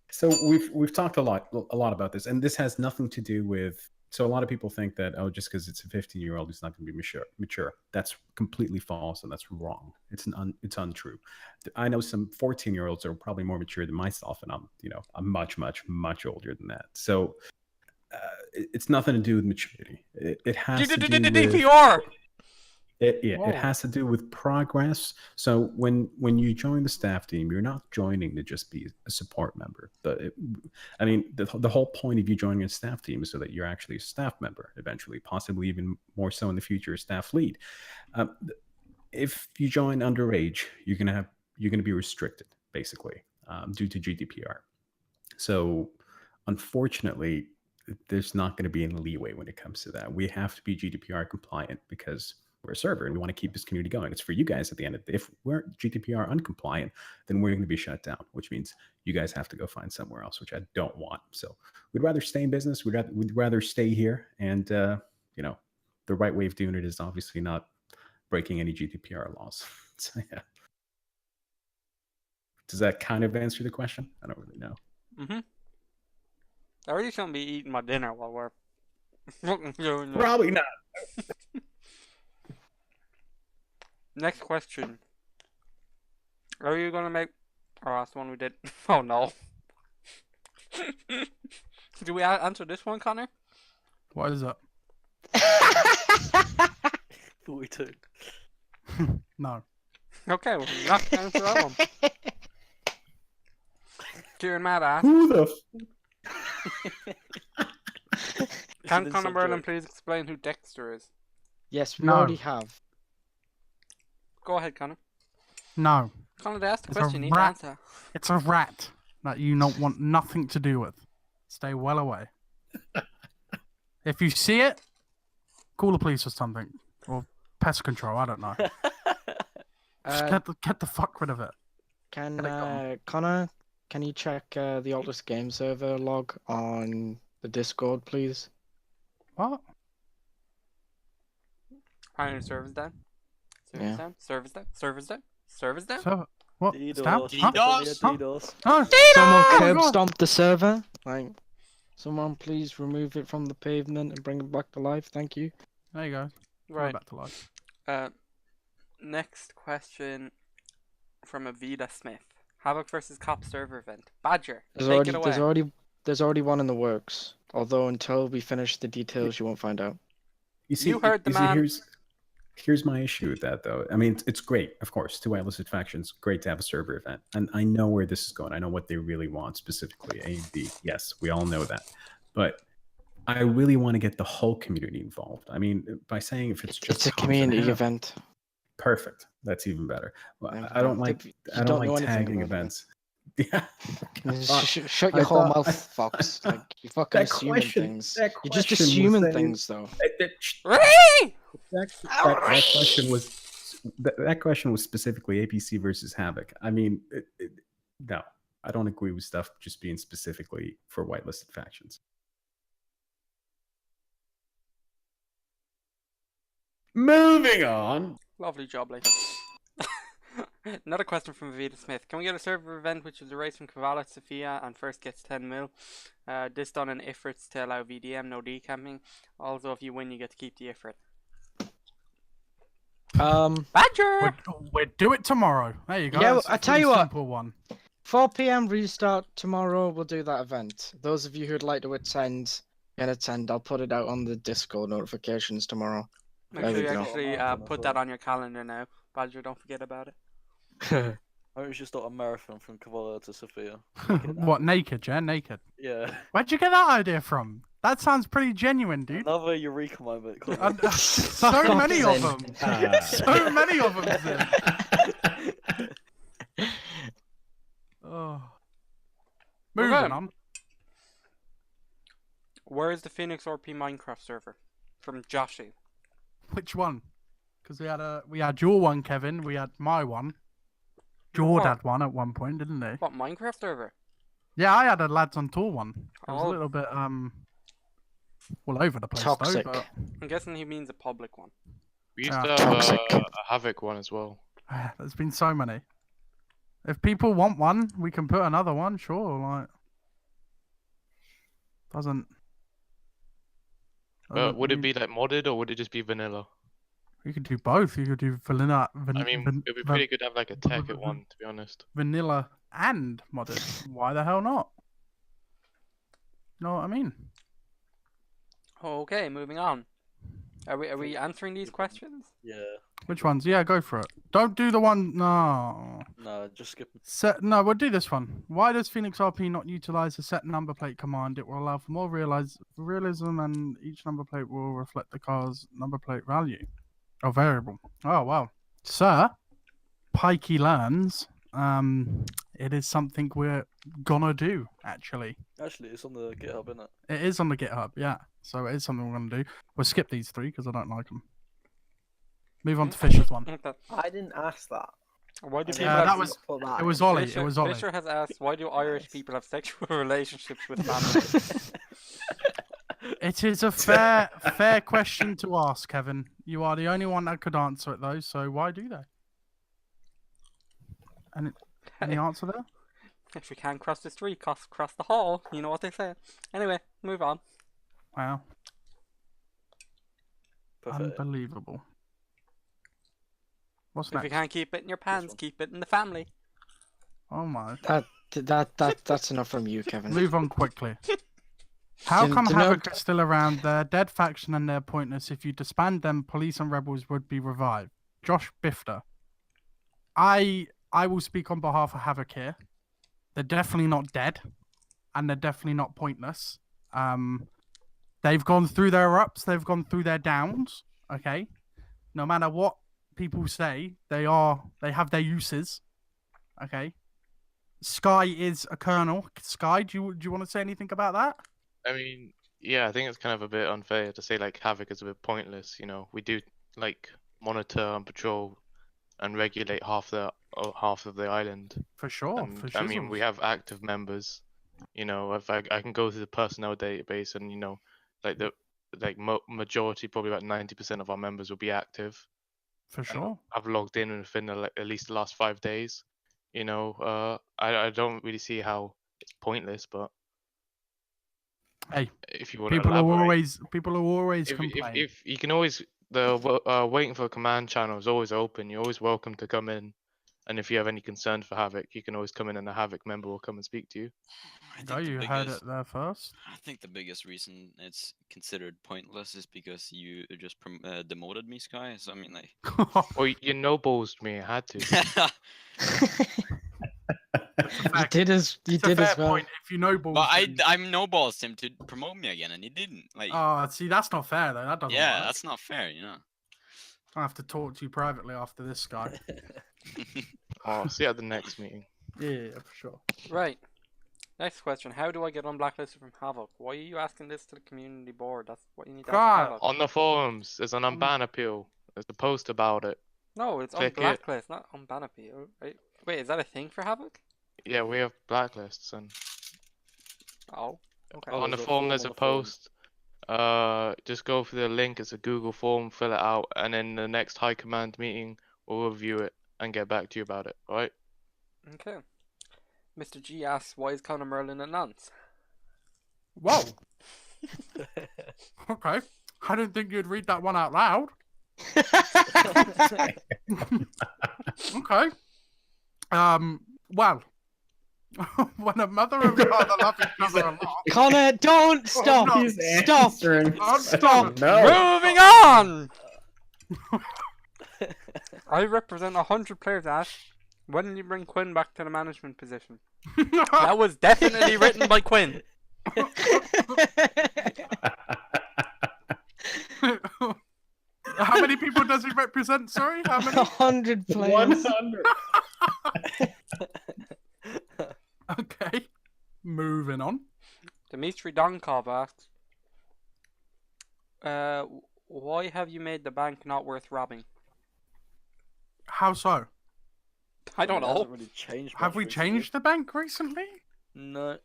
So we've talked a lot about this, and this has nothing to do with. So a lot of people think that just because it's a 15-year-old, it's not going to be mature. That's completely false, and that's wrong. It's untrue. I know some 14-year-olds are probably more mature than myself, and I'm much older than that. So it's nothing to do with maturity. It has to do with DPR. It has to do with progress. So when you join the staff team, you're not joining to just be a support member. The whole point of you joining a staff team is so that you're actually a staff member eventually, possibly even more so in the future, a staff lead. If you join underage, you're gonna be restricted basically due to GDPR. So unfortunately, there's not going to be any leeway when it comes to that. We have to be GDPR compliant because we're a server and we want to keep this community going. It's for you guys at the end of the day. If we're GDPR uncompliant, then we're going to be shut down, which means you guys have to go find somewhere else, which I don't want. So we'd rather stay in business. We'd rather stay here. And, the right way of doing it is obviously not breaking any GDPR laws. So, yeah. Does that kind of answer the question? I don't really know. Mm-hmm. I really shouldn't be eating my dinner while we're fucking doing this. Probably not. Next question. Are you gonna make... Oh, that's the one we did. Oh, no. Do we answer this one, Connor? What is it? 42. No. Okay, well, not to answer that one. Kieran Matt asked, Who the can Connor Merlin please explain who Dexter is? Yes, we No. already have. Go ahead, Connor. No. Connor, they asked the It's a question, you need to rat. answer. It's a rat that you don't want nothing to do with. Stay well away. If you see it, call the police or something. Or pest control, I don't know. Just get the fuck rid of it. Connor, can you check the Altus game server log on the Discord, please? What? How many servers down? Servers Yeah. down? Servers down? Servers down? Servers down? So, what? DDoS. Stamp? Huh? DDoS. Huh? DDoS. Oh, Someone Oh, curb God. stomped the server. Like, someone please remove it from the pavement and bring it back to life. Thank you. There you go. Right. Back to life. Next question from Avita Smith. Havoc versus Cop server event. Badger, take it away. There's already one in the works. Although until we finish the details, you won't find out. You heard the man. Here's my issue with that, though. I mean, it's great, of course, two illicit factions. Great to have a server event, and I know where this is going. I know what they really want, specifically A and B. Yes, we all know that, but I really want to get the whole community involved. I mean, by saying if it's just It's a community event. Perfect. That's even better. Yeah, I don't like you I don't don't know like anything tagging about it. events. Yeah. Shut your whole mouth, Fox. Like, you fucking That assuming question- things. that You're just question was assuming saying- things, though. That question was specifically APC versus Havoc. I mean, no, I don't agree with stuff just being specifically for whitelisted factions. Moving on. Lovely job, Lee. Another question from Avita Smith. Can we get a server event which is a race from Kavala to Sophia and first gets 10 mil? This done in Ifrits to allow VDM, no decamping. Also, if you win, you get to keep the Ifrit. Badger! We'll do it tomorrow. There you go. Yeah, That's a I tell pretty you what. simple one. 4 p.m. restart tomorrow. We'll do that event. Those of you who'd like to attend can attend. I'll put it out on the Discord notifications tomorrow. Make There sure we you go. actually Marathon as put well. that on your calendar now. Badger, don't forget about it. I was just a marathon from Kavala to Sophia. What, naked, yeah? Naked. Yeah. Where'd you get that idea from? That sounds pretty genuine, dude. Another eureka moment. Colin. So many of them. So many of them, Zim. Oh. Moving Okay. on. Where is the Phoenix RP Minecraft server? From Joshy. Which one? Because we had your one, Kevin. We had my one. Jord What? had one at one point, didn't they? What, Minecraft server? Yeah, I had a lads on tour one. It was a Oh. little bit all over the place Toxic. though. I'm guessing he means a public one. We used Yeah. to have Toxic. a Havoc one as well. But there's been so many. If people want one, we can put another one. Sure, like doesn't. Would it mean- be like modded or would it just be vanilla? You could do both. You could do vanilla. I mean, it'd be pretty good to have like a tech at one, to be honest. Vanilla and modded. Why the hell not? You know what I mean? Okay, moving on. Are we answering these questions? Yeah. Which ones? Yeah, go for it. Don't do the one. No. No, just skip. No, we'll do this one. Why does Phoenix RP not utilize the set number plate command? It will allow for more realism, and each number plate will reflect the car's number plate value or variable. Oh wow, sir, Pikey learns. It is something we're gonna do. Actually, Actually, it's on the GitHub, isn't it? it is on the GitHub. Yeah, so it is something we're gonna do. We'll skip these three because I don't like them. Move on to Fisher's one. I didn't ask that. Why do I people didn't that have... was- put that It was in. Ollie. Fisher, It was Ollie. Fisher has asked, why do Irish Nice. people have sexual relationships with families? It is a fair question to ask, Kevin. You are the only one that could answer it, though. So why do they? Any answer there? If we can't cross the street, cross the hall. You know what they say. Anyway, move on. Wow, Perfect. unbelievable. What's If you next? can't keep it in your pants, one. keep it in the family. Oh my! That's enough from you, Kevin. Move on quickly. How Do- come do you know- Havoc is still around? They're a dead faction and they're pointless. If you disband them, police and rebels would be revived. Josh Bifter. I will speak on behalf of Havoc here. They're definitely not dead, and they're definitely not pointless. They've gone through their ups, they've gone through their downs. Okay, no matter what people say, they have their uses. Okay, Sky is a colonel. Sky, do you want to say anything about that? I mean, yeah, I think it's kind of a bit unfair to say like Havoc is a bit pointless. You know, we do like monitor and patrol and regulate half of the island. For sure. And, For I mean, shizzles. we have active members. You know, if I can go through the personnel database and you know, like the majority, probably about 90% of our members will be active. For sure. I've logged in within at least the last 5 days. You know, I don't really see how it's pointless, but Hey, if you want to people will elaborate, always complain. if you can always waiting for a command channel is always open. You're always welcome to come in, and if you have any concerns for Havoc, you can always come in, and a Havoc member will come and speak to you. I think Oh, the you heard biggest- it there first. I think the biggest reason it's considered pointless is because you just demoted me, Sky. So I mean, like, Well, you no-ballsed me. I had to. You did as It's a fair well. point. If you know balls, but then- I'm no-balls him to promote me again, and he didn't. Like, Oh, see, that's not fair though. That doesn't yeah, work. that's not fair, you know. I have to talk to you privately after this, guy. Oh, see you at the next meeting. Yeah, for sure. Right. Next question. How do I get unblacklisted from Havoc? Why are you asking this to the community board? That's what you need to God. ask Havoc. On the forums, there's an unban appeal. There's a post about it. No, it's on Click it. blacklist, not on ban appeal. Right? Wait, is that a thing for Havoc? Yeah, we have blacklists, and Oh, okay. Oh, on the there's a forum form there's on a the forum. post. Just go for the link. It's a Google form. Fill it out, and in the next high command meeting, we'll review it and get back to you about it. All right? Okay. Mr. G asks, why is Conor Merlin a nonce? Whoa. Okay. I didn't think you'd read that one out loud. Okay. Well, When a mother and father love each other a lot. Connor, don't stop. no. Stop. Stop. No. Moving on! I represent 100 players, Ash. When did you bring Quinn back to the management position? That was definitely written by Quinn. How many people does he represent? Sorry, how many? 100 players. 100. Okay. Moving on. Dmitry Donkov asks, why have you made the bank not worth robbing? How so? I don't It know. hasn't really changed Have much we recently. changed the bank recently? No,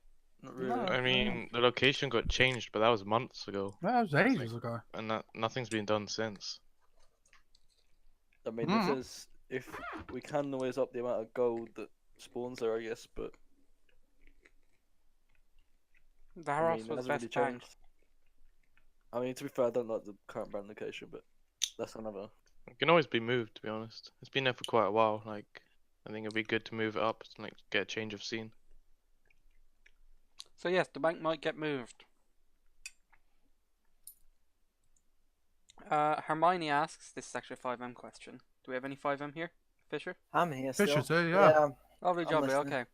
not really. No. I mean, the location got changed, but that was months ago, That was ages ago. and nothing's been done since. I mean, Mm. if there's, if we can always up the amount of gold that spawns there, I guess, but The I Haros mean, it was hasn't best really bank. changed. I mean, to be fair, I don't like the current brand location, but that's another. It can always be moved, to be honest. It's been there for quite a while. Like, I think it'd be good to move it up, to, like, get a change of scene. So yes, the bank might get moved. Hermione asks, this is actually a 5M question. Do we have any 5M here? Fisher? I'm here still. Fisher too, yeah. Lovely I'm job, listening.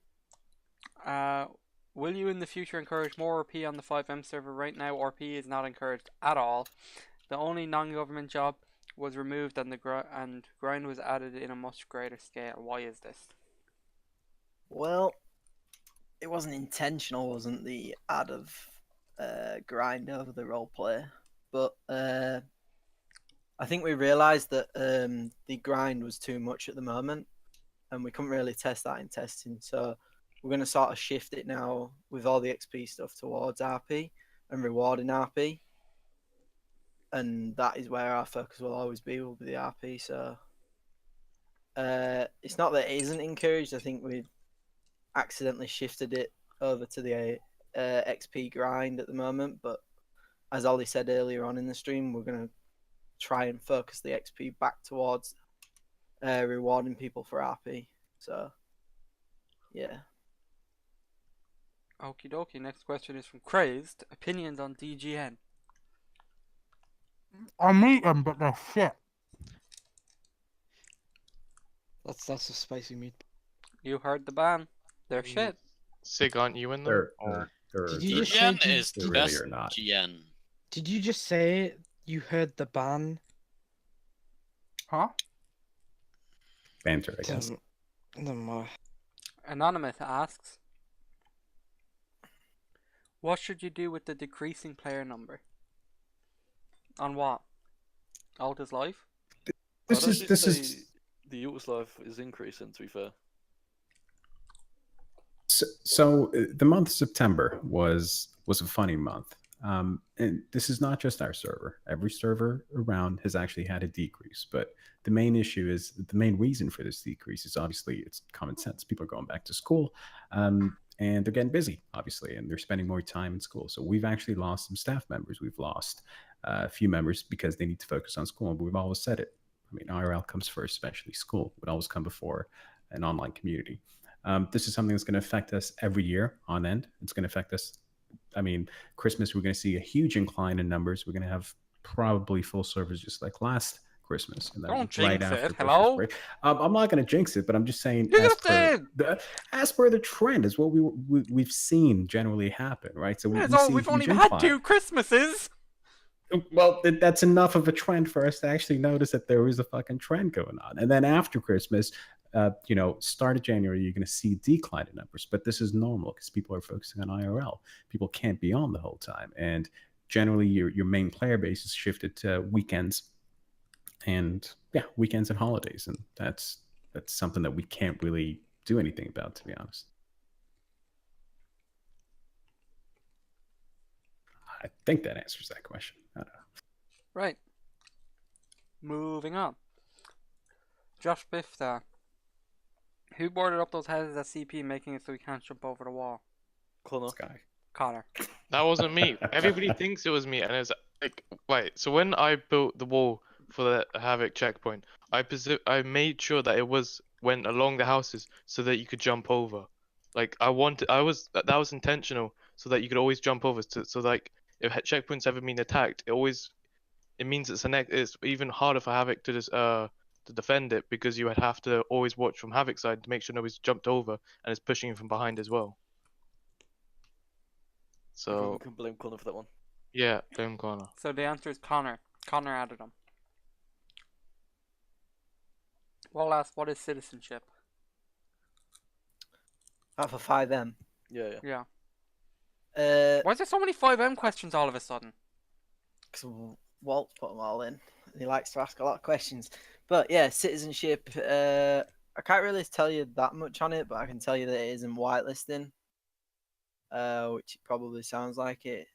okay. Will you in the future encourage more RP on the 5M server? Right now, RP is not encouraged at all. The only non-government job was removed and grind was added in a much greater scale. Why is this? Well, it wasn't intentional, wasn't the add of grind over the roleplay, but I think we realised that the grind was too much at the moment, and we couldn't really test that in testing. So we're going to sort of shift it now with all the XP stuff towards RP and rewarding RP, and that is where our focus will always be. Will be the RP. So it's not that it isn't encouraged. I think we accidentally shifted it over to the XP grind at the moment, but as Ollie said earlier on in the stream, we're going to try and focus the XP back towards rewarding people for RP. So yeah. Okie dokie, next question is from Crazed. Opinions on DGN? I meet them, but they're shit. That's a spicy meat. You heard the ban. They're shit. Sig, aren't you in They're, there? Did you just say GN is they the really best are not. GN. Did you just say you heard the ban? Huh? Banter, I guess. Doesn't matter. Anonymous asks, what should you do with the decreasing player number? On what? Alt is life? This I'd is actually this say is the Ult's life is increasing. To be fair, so the month of September was a funny month. And this is not just our server. Every server around has actually had a decrease. But the main issue is the main reason for this decrease is obviously it's common sense. People are going back to school, and they're getting busy, obviously, and they're spending more time in school. So we've actually lost some staff members. We've lost a few members because they need to focus on school. And we've always said it. I mean, IRL comes first, especially school would always come before an online community. This is something that's going to affect us every year on end. It's going to affect us. I mean, Christmas, we're going to see a huge incline in numbers. We're going to have probably full servers just like last Christmas. And then Don't jinx it. Christmas Hello? break. I'm not going to jinx it, but I'm just saying You just did. as per the trend is what we've seen generally happen, right? So Yeah, we so see a we've only huge had incline. 2 Christmases. Well, that's enough of a trend for us to actually notice that there is a fucking trend going on. And then after Christmas, start of January, you're going to see decline in numbers. But this is normal because people are focusing on IRL. People can't be on the whole time. And generally, your main player base is shifted to weekends and weekends and holidays. And that's something that we can't really do anything about, to be honest. I think that answers that question. I don't know. Right. Moving on. Josh Bifta. Who boarded up those houses at CP, making it so we can't jump over the wall? Connor. Sky. Connor. That wasn't me. Everybody thinks it was me, and it's like, wait. So when I built the wall for the Havoc checkpoint, I made sure that it went along the houses so that you could jump over. Like I was that was intentional so that you could always jump over. So like if checkpoints ever been attacked, it means it's even harder for Havoc to just to defend it because you would have to always watch from Havoc's side to make sure nobody's jumped over and is pushing him from behind as well. I think we So can blame Connor for that one. yeah, blame Connor. So the answer is Connor. Connor added them. Well, asked, what is citizenship? That for 5M. Yeah, yeah. Yeah. Why is there so many 5M questions all of a sudden? Because Walt's put them all in. He likes to ask a lot of questions. But yeah, citizenship. I can't really tell you that much on it, but I can tell you that it isn't whitelisting, which it probably sounds like it.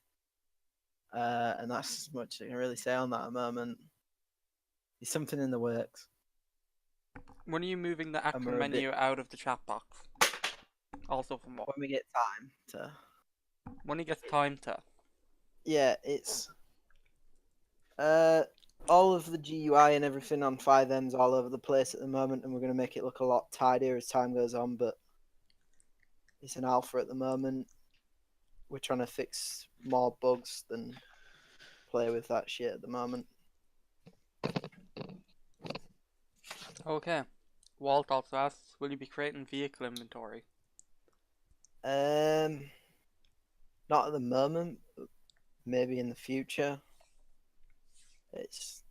And that's as much as I can really say on that at the moment. There's something in the works. When are you moving the And action we're a menu out of the chat box? Also from what? When we get time to. When he gets time to. Yeah, it's all of the GUI and everything on 5M's all over the place at the moment, and we're going to make it look a lot tidier as time goes on, but it's an alpha at the moment. We're trying to fix more bugs than play with that shit at the moment. Okay. Walt also asks, will you be creating vehicle inventory? Not at the moment, but maybe in the future. It's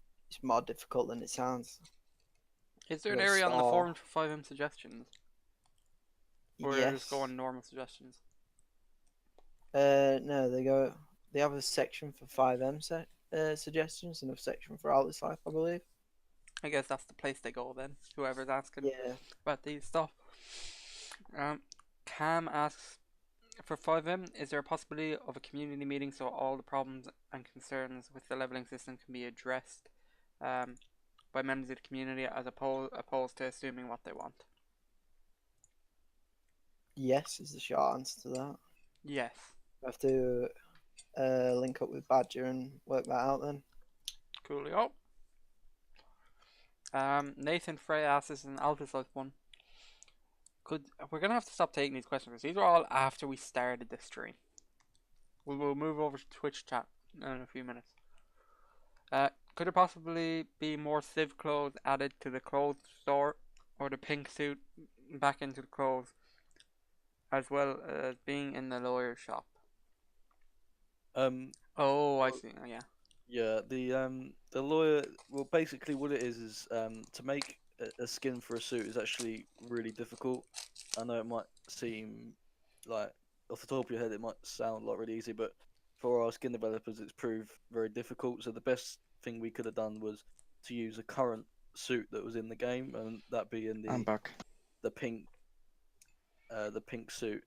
more difficult than it sounds. Is there an Got a area on the star. forum for 5M suggestions? Or Yes. just go on normal suggestions? No, they have a section for 5M suggestions and a section for Alice Life, I believe. I guess that's the place they go then. Whoever's asking Yeah. about these stuff. Cam asks, for 5M, is there a possibility of a community meeting so all the problems and concerns with the leveling system can be addressed by members of the community as opposed to assuming what they want? Yes is the short answer to that. Yes. I have to link up with Badger and work that out then. Coolio. Nathan Frey asks, this is an Altus Life one. We're gonna have to stop taking these questions because these are all after we started the stream. We'll move over to Twitch chat in a few minutes. Could there possibly be more Civ clothes added to the clothes store, or the pink suit back into the clothes, as well as being in the lawyer shop? Oh, I see. Oh, yeah. Yeah, the lawyer. Well, basically, what it is to make a skin for a suit is actually really difficult. I know it might seem like off the top of your head, it might sound like really easy, but for our skin developers, it's proved very difficult. So the best thing we could have done was to use a current suit that was in the game, and that being I'm back. the pink suit.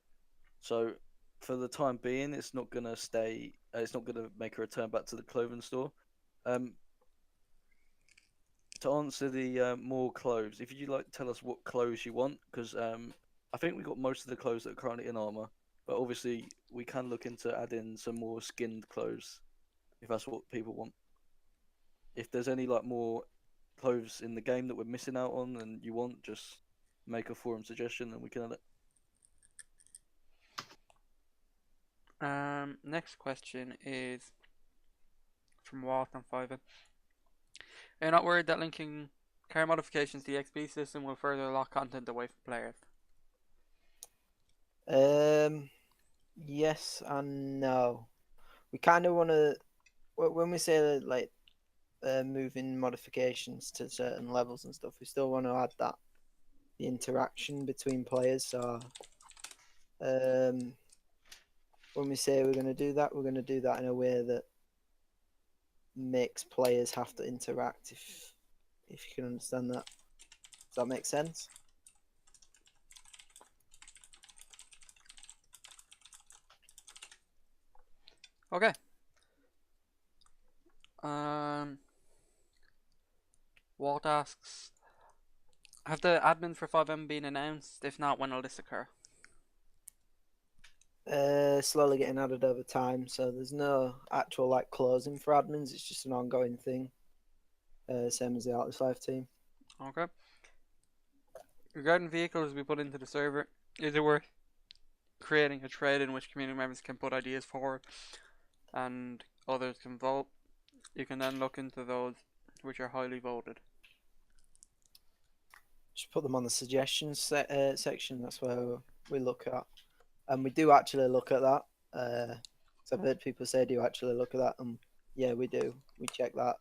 So for the time being, it's not gonna stay. It's not gonna make a return back to the clothing store. To answer the more clothes, if you like, tell us what clothes you want, because I think we got most of the clothes that are currently in armor, but obviously we can look into adding some more skinned clothes if that's what people want. If there's any like more clothes in the game that we're missing out on and you want, just make a forum suggestion and we can add it. Next question is from Walt on Fiverr. Are you not worried that linking car modifications to the XP system will further lock content away from players? Yes and no. We kind of want to, when we say like moving modifications to certain levels and stuff, we still want to add that the interaction between players. So when we say we're going to do that, we're going to do that in a way that makes players have to interact. If you can understand that, does that make sense? Okay. Walt asks, have the admins for 5M been announced? If not, when will this occur? Slowly getting added over time, so there's no actual like closing for admins. It's just an ongoing thing. Same as the Artist Life team. Okay. Regarding vehicles we put into the server, is it worth creating a thread in which community members can put ideas forward and others can vote. You can then look into those which are highly voted. Just put them on the suggestions section. That's where we look at, and we do actually look at that. So I've heard people say, "Do you actually look at that?" And yeah, we do. We check that,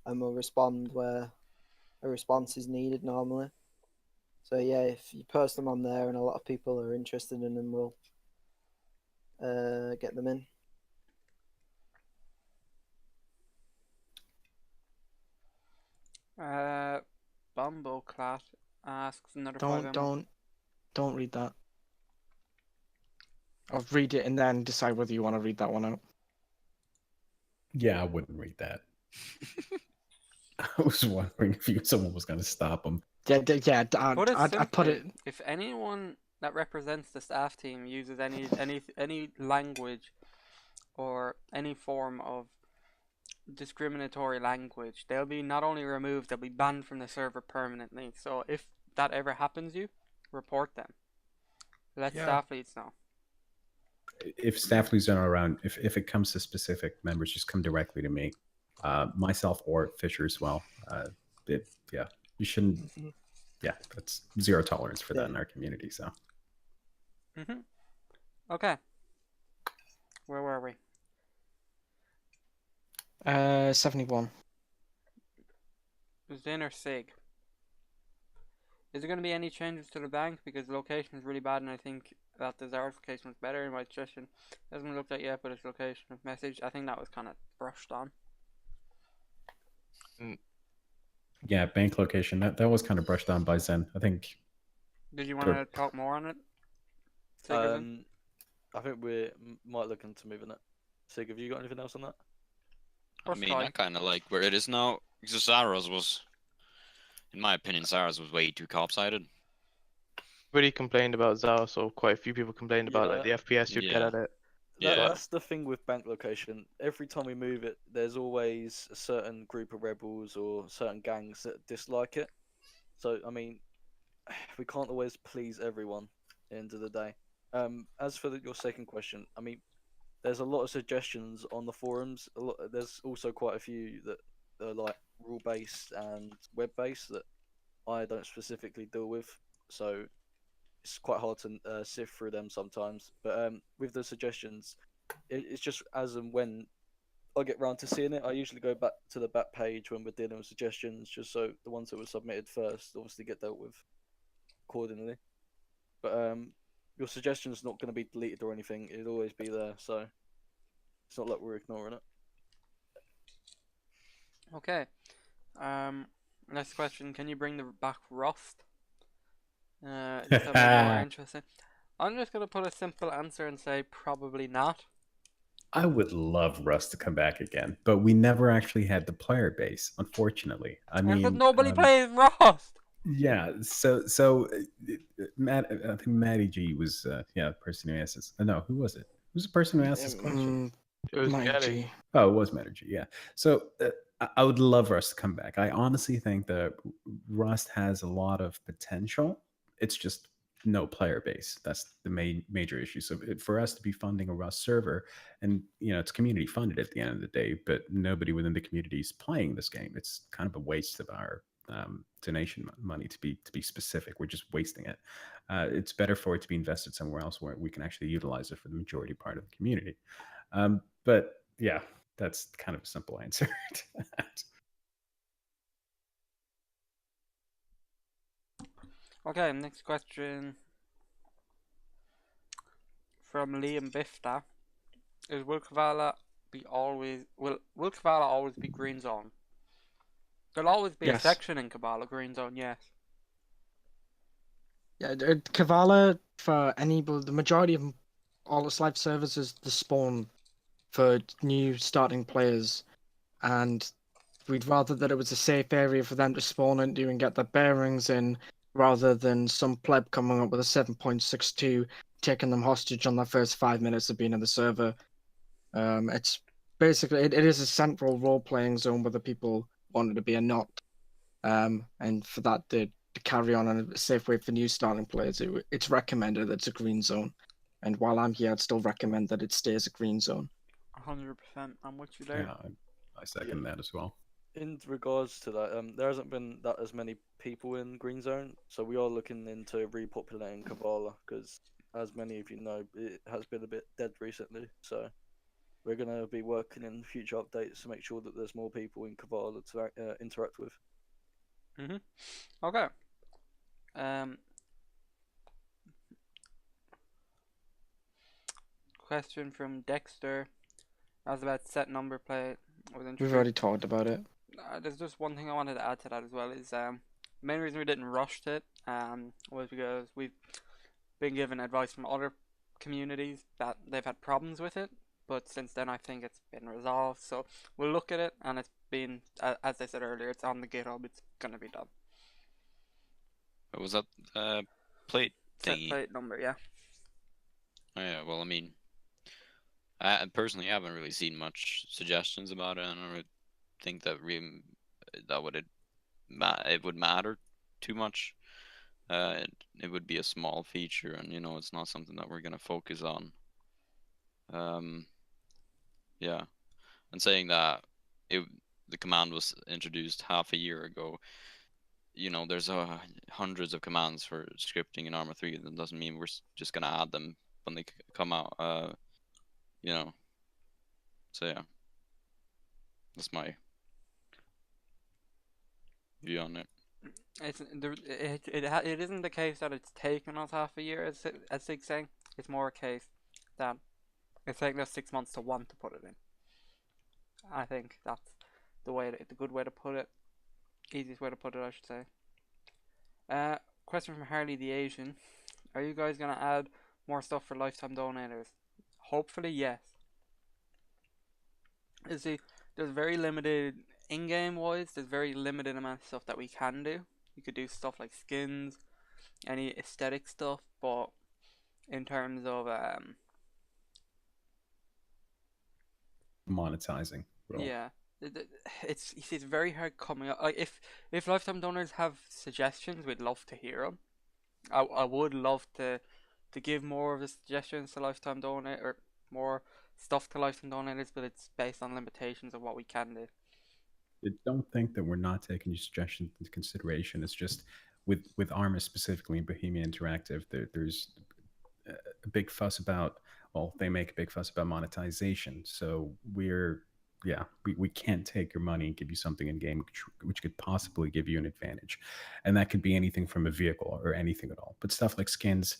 and we'll respond where a response is needed normally. So yeah, if you post them on there and a lot of people are interested in them, we'll get them in. Bumbleclat asks another 5M. Don't read that. Or read it and then decide whether you want to read that one out. Yeah, I wouldn't read that. I was wondering if someone was going to stop him. Put it I'd put it. If anyone that represents the staff team uses any language or any form of discriminatory language, they'll be not only removed, they'll be banned from the server permanently. So if that ever happens, you report them. Let staff leads know. If staff leads aren't around, if it comes to specific members, just come directly to me, myself or Fisher as well. You shouldn't. Yeah, that's zero tolerance for that in our community. So. Okay. Where were we? 71. Zin or Sig? Is there going to be any changes to the bank? Because the location is really bad, and I think that the Zara's location was better in my suggestion. Hasn't been looked at yet, but its location of message, I think that was kind of brushed on. Yeah, bank location. That was kind of brushed on by Zen. I think. Did you want to talk more on it? Sig, I think we might look into moving it. Sig, have you got anything else on that? I mean, I kind of like where it is now. Because Zara's was, in my opinion, Zara's was way too cop-sided. Everybody complained about Zara, so quite a few people complained about like the FPS you get at it. That's the thing with bank location. Every time we move it, there's always a certain group of rebels or certain gangs that dislike it. So, I mean, we can't always please everyone at the end of the day. As for your second question, I mean, there's a lot of suggestions on the forums. There's also quite a few that are like rule-based and web-based that I don't specifically deal with. So it's quite hard to sift through them sometimes. But with the suggestions, it's just as and when I get round to seeing it, I usually go back to the back page when we're dealing with suggestions, just so the ones that were submitted first obviously get dealt with accordingly. But your suggestion's not going to be deleted or anything. It'll always be there, so it's not like we're ignoring it. Okay. Next question. Can you bring back Rust? Just a bit more interesting. I'm just going to put a simple answer and say probably not. I would love Rust to come back again, but we never actually had the player base, unfortunately. I mean, nobody plays Rust. Yeah, so Matt, I think Matty G was the person who asked this. No, who was it? Who's the person who asked this question? It was Matty G. Oh, it was Matty G. Yeah. So I would love Rust to come back. I honestly think that Rust has a lot of potential. It's just no player base. That's the major issue. So for us to be funding a Rust server, and it's community funded at the end of the day, but nobody within the community is playing this game. It's kind of a waste of our donation money, to be specific. We're just wasting it. It's better for it to be invested somewhere else where we can actually utilize it for the majority part of the community. But yeah, that's kind of a simple answer to that. Okay, next question from Liam Bifta is: Will Kavala always be green zone? There'll always be a section in Kavala green zone, yes. Yeah, Kavala for the majority of all its live servers is the spawn for new starting players, and we'd rather that it was a safe area for them to spawn into and get their bearings in, rather than some pleb coming up with a 7.62, taking them hostage on their first 5 minutes of being in the server. It's basically it is a central role-playing zone whether people want it to be or not. And for that to carry on in a safe way for new starting players, it's recommended that it's a green zone. And while I'm here, I'd still recommend that it stays a green zone. 100%. I'm with you there. Yeah, I second that as well. In regards to that, there hasn't been that as many people in Green Zone, so we are looking into repopulating Kavala because, as many of you know, it has been a bit dead recently. So we're gonna be working in future updates to make sure that there's more people in Kavala to interact with. Okay. Question from Dexter. That was about set number plate. We've already talked about it. There's just one thing I wanted to add to that as well. Is the main reason we didn't rush it was because we've been given advice from other communities that they've had problems with it, but since then I think it's been resolved. So we'll look at it, and it's been, as I said earlier, it's on the GitHub. It's gonna be done. What was that plate Set thingy? plate number, yeah. Oh, yeah, well, I mean, I personally haven't really seen much suggestions about it. I don't really think that it would matter too much. It would be a small feature, and it's not something that we're gonna focus on. Yeah, and saying that the command was introduced half a year ago. There's hundreds of commands for scripting in Arma 3. That doesn't mean we're just gonna add them when they come out. So yeah, that's my view on it. It isn't the case that it's taken us half a year, as Sig's saying. It's more a case that it's taken us 6 months to want to put it in. I think that's the good way to put it. Easiest way to put it, I should say. Question from Harley the Asian. Are you guys gonna add more stuff for lifetime donators? Hopefully, yes. You see, there's very limited in-game wise. There's very limited amount of stuff that we can do. You could do stuff like skins, any aesthetic stuff, but in terms of monetizing. Yeah, it's very hard coming up. Like if lifetime donors have suggestions, we'd love to hear them. I would love to give more of the suggestions to lifetime donor or more stuff to lifetime donators, but it's based on limitations of what we can do. I don't think that we're not taking your suggestions into consideration. It's just with Arma specifically in Bohemia Interactive, there's a big fuss about. Well, they make a big fuss about monetization. So we can't take your money and give you something in game which could possibly give you an advantage, and that could be anything from a vehicle or anything at all. But stuff like skins,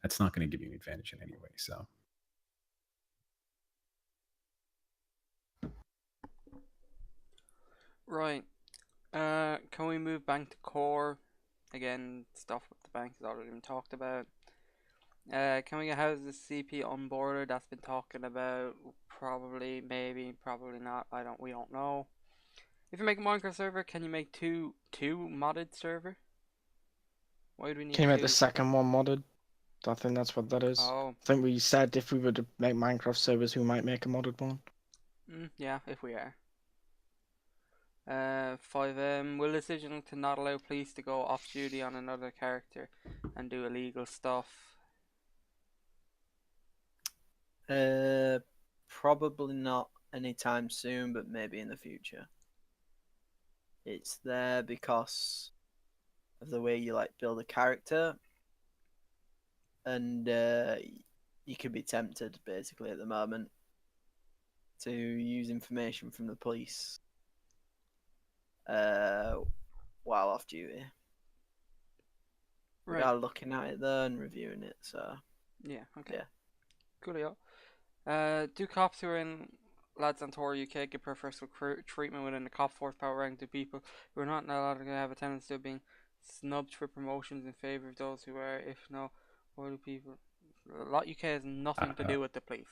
that's not going to give you an advantage in any way. So. Right. Can we move bank to core? Again, stuff with the bank has already been talked about. Can we get how's the CP onboarded? That's been talking about. Probably, maybe, probably not. We don't know. If you make a Minecraft server, can you make two modded server? Why do we need? Can you make the second one modded? I think that's what that is. Oh. I think we said if we were to make Minecraft servers, we might make a modded one. Yeah, if we are. 5M, will decision to not allow police to go off duty on another character and do illegal stuff? Probably not anytime soon, but maybe in the future. It's there because of the way you build a character, and you can be tempted basically at the moment to use information from the police while off duty. Right. We are looking at it though and reviewing it, so yeah, okay. Yeah. Coolio. Do cops who are in Lads on Tour UK get preferential treatment within the cop force power rank to people who are not allowed to have a tendency of being snubbed for promotions in favour of those who are? If no, why do people? Lot UK has nothing to do with the police.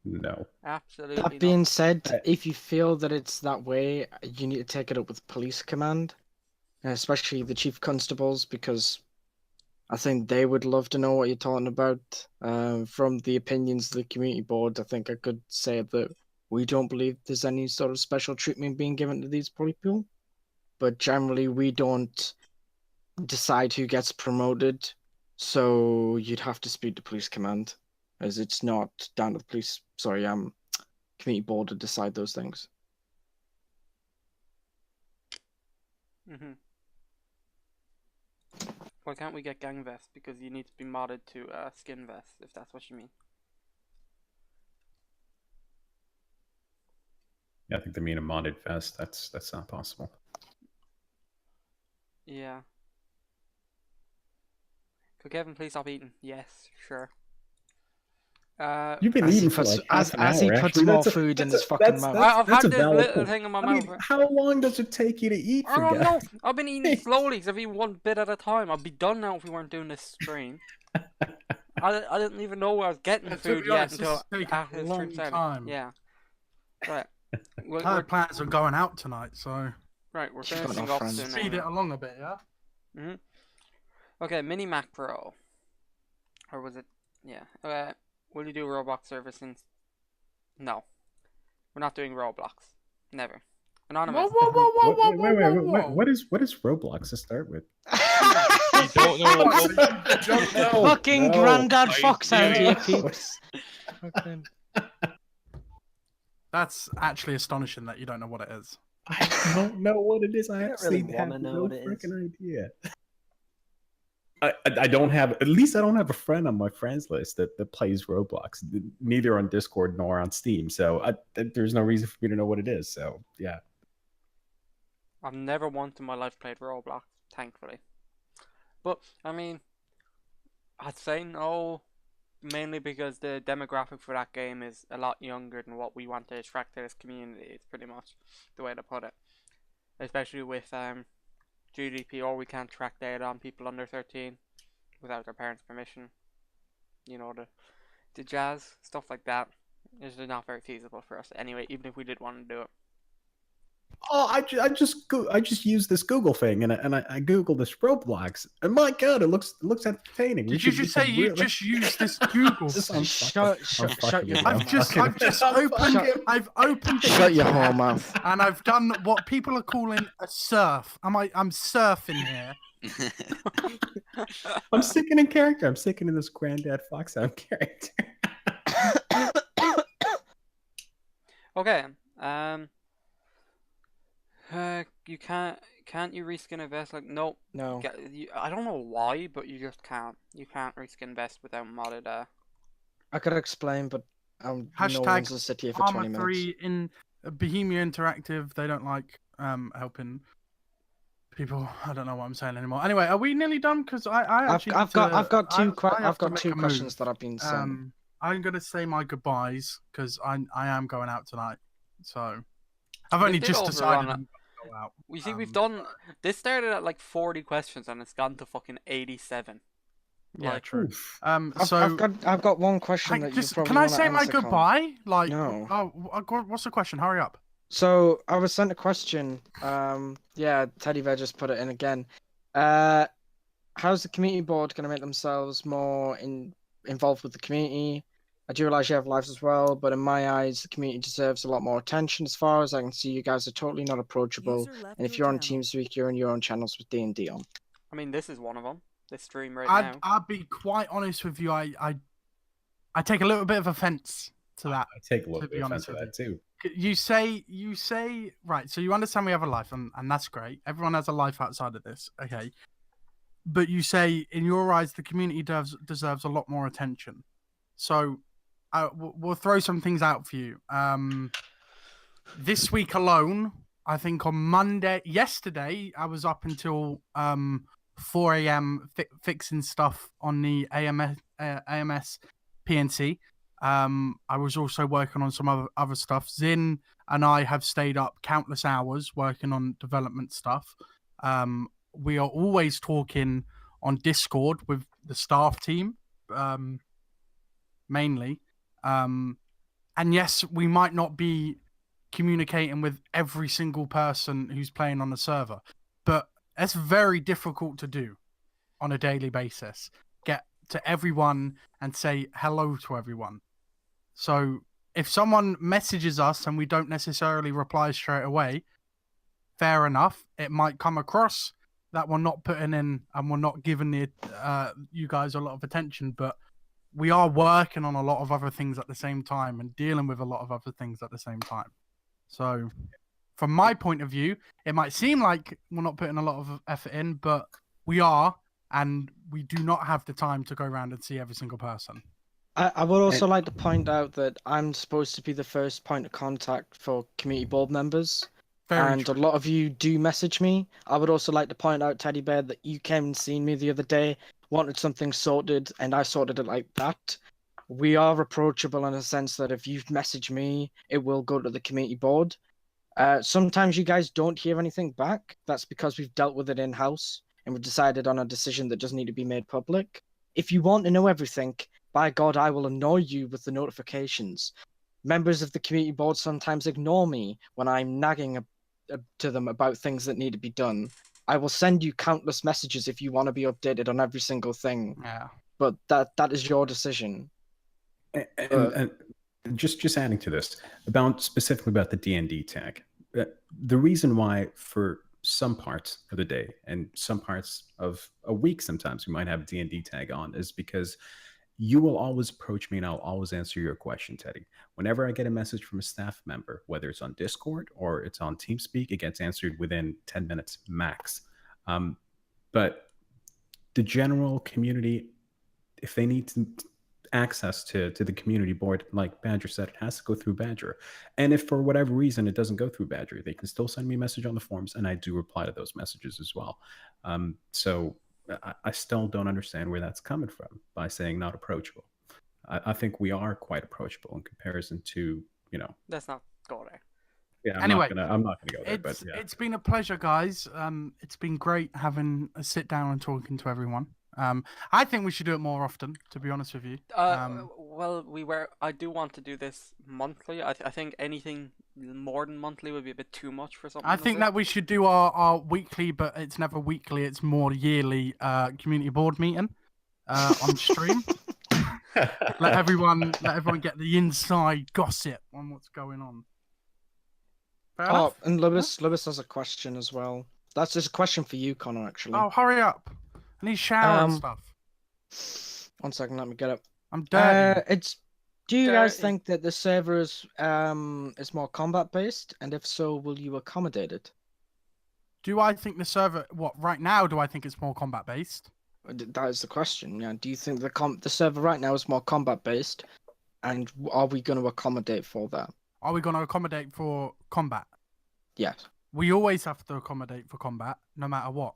No. Absolutely. That being said, if you feel that it's that way, you need to take it up with police command, especially the chief constables, because I think they would love to know what you're talking about. From the opinions of the community board, I think I could say that we don't believe there's any sort of special treatment being given to these people, but generally we don't decide who gets promoted, so you'd have to speak to police command as it's not down to the police. Sorry, community board to decide those things. Why can't we get gang vest? Because you need to be modded to skin vest, if that's what you mean. Yeah, I think they mean a modded vest. That's not possible. Yeah. Could Kevin please stop eating? Yes, sure. You've been As he eating for puts like half an as he hour. puts actually. more That's a- food in that's his a- fucking that's- mouth. that's- I've that's had a this valid little point. thing in my I mean, mouth. how long does it take you to eat? I For don't God's know. I've been eating sake? slowly because I've eaten one bit at a time. I'd be done now if we weren't doing this stream. I didn't even know where I was getting To food be yet honest, this until is taking after a the long stream started. time. Yeah. Right. I had plans on going out tonight, so Right, we're She's got finishing no off friends. soon. speed it Anyway. along a bit, yeah. Okay, mini macro. Or was it? Yeah. Will you do Roblox servers since? No. We're not doing Roblox. Never. Anonymous. Wait. What is Roblox to start with? You don't know what Don't know. Fucking no. Grandad I Fox out here, serious? peeps. Fucking- That's actually astonishing that you don't know what it is. I don't know what it is. I don't actually really have wanna know no what it is. freaking idea. I don't have, at least I don't have a friend on my friends list that plays Roblox, neither on Discord nor on Steam. So there's no reason for me to know what it is. So yeah. I've never once in my life played Roblox, thankfully. But, I mean, I'd say no, mainly because the demographic for that game is a lot younger than what we want to attract to this community. It's pretty much the way to put it. Especially with GDPR, we can't track data on people under 13 without their parents' permission. You know, the jazz, stuff like that. It's just not very feasible for us anyway, even if we did want to do it. Oh, I just used this Google thing and I googled this Roblox, and my God, it looks entertaining. Did you just say you just used this Google? Shut your mouth. I've just opened. I've opened. Shut your the whole internet, mouth. And I've done what people are calling a surf. I'm surfing here. I'm sickening in character. I'm sickening in this Granddad Foxhound character. Okay. You can't you reskin a vest? Like, no. No. I don't know why, but you just can't. You can't reskin vest without modded. I could explain, but no Hashtag one's gonna sit here for 20 Arma minutes. 3 in Bohemia Interactive. They don't like helping people. I don't know what I'm saying anymore. Anyway, are we nearly done? Because I've got two questions questions that I've been sent. I'm gonna say my goodbyes because I am going out tonight. So I've only did just overrun decided it. I'm gonna go out. We see we've done. This started at like 40 questions and it's gone to fucking 87. Yeah, Like, true. I've got one question that you probably can I wanna say my answer, Con. goodbye? Like, No. What's the question? Hurry up. So I was sent a question. Yeah, Teddy Bear just put it in again. How's the community board going to make themselves more involved with the community? I do realize you have lives as well, but in my eyes, the community deserves a lot more attention. As far as I can see, you guys are totally not approachable. And if you're on TeamSpeak, you're in your own channels with D&D on. I mean, this is one of them. This stream right now. I'll be quite honest with you. I take a little bit of offense to that. I take a little to bit be of honest offense to with that too. You say right. So you understand we have a life, and that's great. Everyone has a life outside of this, okay? But you say, in your eyes, the community deserves a lot more attention. So we'll throw some things out for you. This week alone, I think on yesterday, I was up until 4 a.m. Fixing stuff on the AMS PNC. I was also working on some other stuff. Zin and I have stayed up countless hours working on development stuff. We are always talking on Discord with the staff team, mainly. And yes, we might not be communicating with every single person who's playing on the server, but that's very difficult to do on a daily basis. Get to everyone and say hello to everyone. So if someone messages us and we don't necessarily reply straight away, fair enough. It might come across that we're not putting in and we're not giving you guys a lot of attention, but we are working on a lot of other things at the same time and dealing with a lot of other things at the same time. So, from my point of view, it might seem like we're not putting a lot of effort in, but we are, and we do not have the time to go around and see every single person. I would also like to point out that I'm supposed to be the first point of contact for community board members. Very And true. a lot of you do message me. I would also like to point out, Teddy Bear, that you came and seen me the other day, wanted something sorted, and I sorted it like that. We are approachable in a sense that if you message me, it will go to the community board. Sometimes you guys don't hear anything back. That's because we've dealt with it in-house and we've decided on a decision that doesn't need to be made public. If you want to know everything, by God, I will annoy you with the notifications. Members of the community board sometimes ignore me when I'm nagging to them about things that need to be done. I will send you countless messages if you want to be updated on every single thing. Yeah. But that is your decision. And just adding to this specifically about the DND tag, the reason why for some parts of the day and some parts of a week sometimes we might have a DND tag on is because you will always approach me and I'll always answer your question, Teddy. Whenever I get a message from a staff member, whether it's on Discord or it's on TeamSpeak, it gets answered within 10 minutes max. But the general community, if they need access to the community board, like Badger said, it has to go through Badger. And if for whatever reason it doesn't go through Badger, they can still send me a message on the forums, and I do reply to those messages as well. So I still don't understand where that's coming from by saying not approachable. I think we are quite approachable in comparison to, Let's not go there. Yeah, Anyway, I'm not gonna go there. But yeah. It's been a pleasure, guys. It's been great having a sit down and talking to everyone. I think we should do it more often, to be honest with you. Well, I do want to do this monthly. I think anything more than monthly would be a bit too much for something. I think that we should do our weekly, but it's never weekly. It's more yearly community board meeting on stream. let everyone get the inside gossip on what's going on. Fair enough? And Lewis has a question as well. That's just a question for you, Connor, actually. Oh, hurry up. I need shower and stuff. 1 second, let me get it. I'm dirty. Do you guys think that the server is more combat based? And if so, will you accommodate it? Do I think the server right now do I think it's more combat based? That is the question, yeah. Do you think the server right now is more combat based? And are we going to accommodate for that? Are we going to accommodate for combat? Yes. We always have to accommodate for combat, no matter what.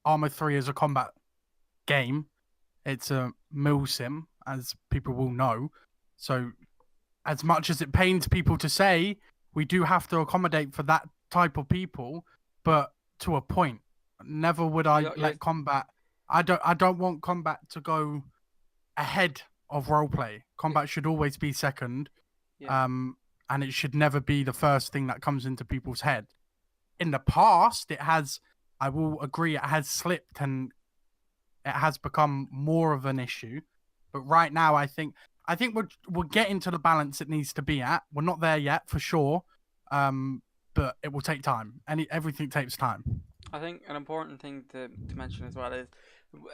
Arma 3 is a combat game. It's a mill sim, as people will know. So, as much as it pains people to say, we do have to accommodate for that type of people, but to a point. Never would I let combat. I don't want combat to go ahead of roleplay. Combat should always be second. Yeah. And it should never be the first thing that comes into people's head. In the past, it has, I will agree, it has slipped and it has become more of an issue. But right now, I think we're getting to the balance it needs to be at. We're not there yet, for sure, but it will take time. Everything takes time. I think an important thing to mention as well is,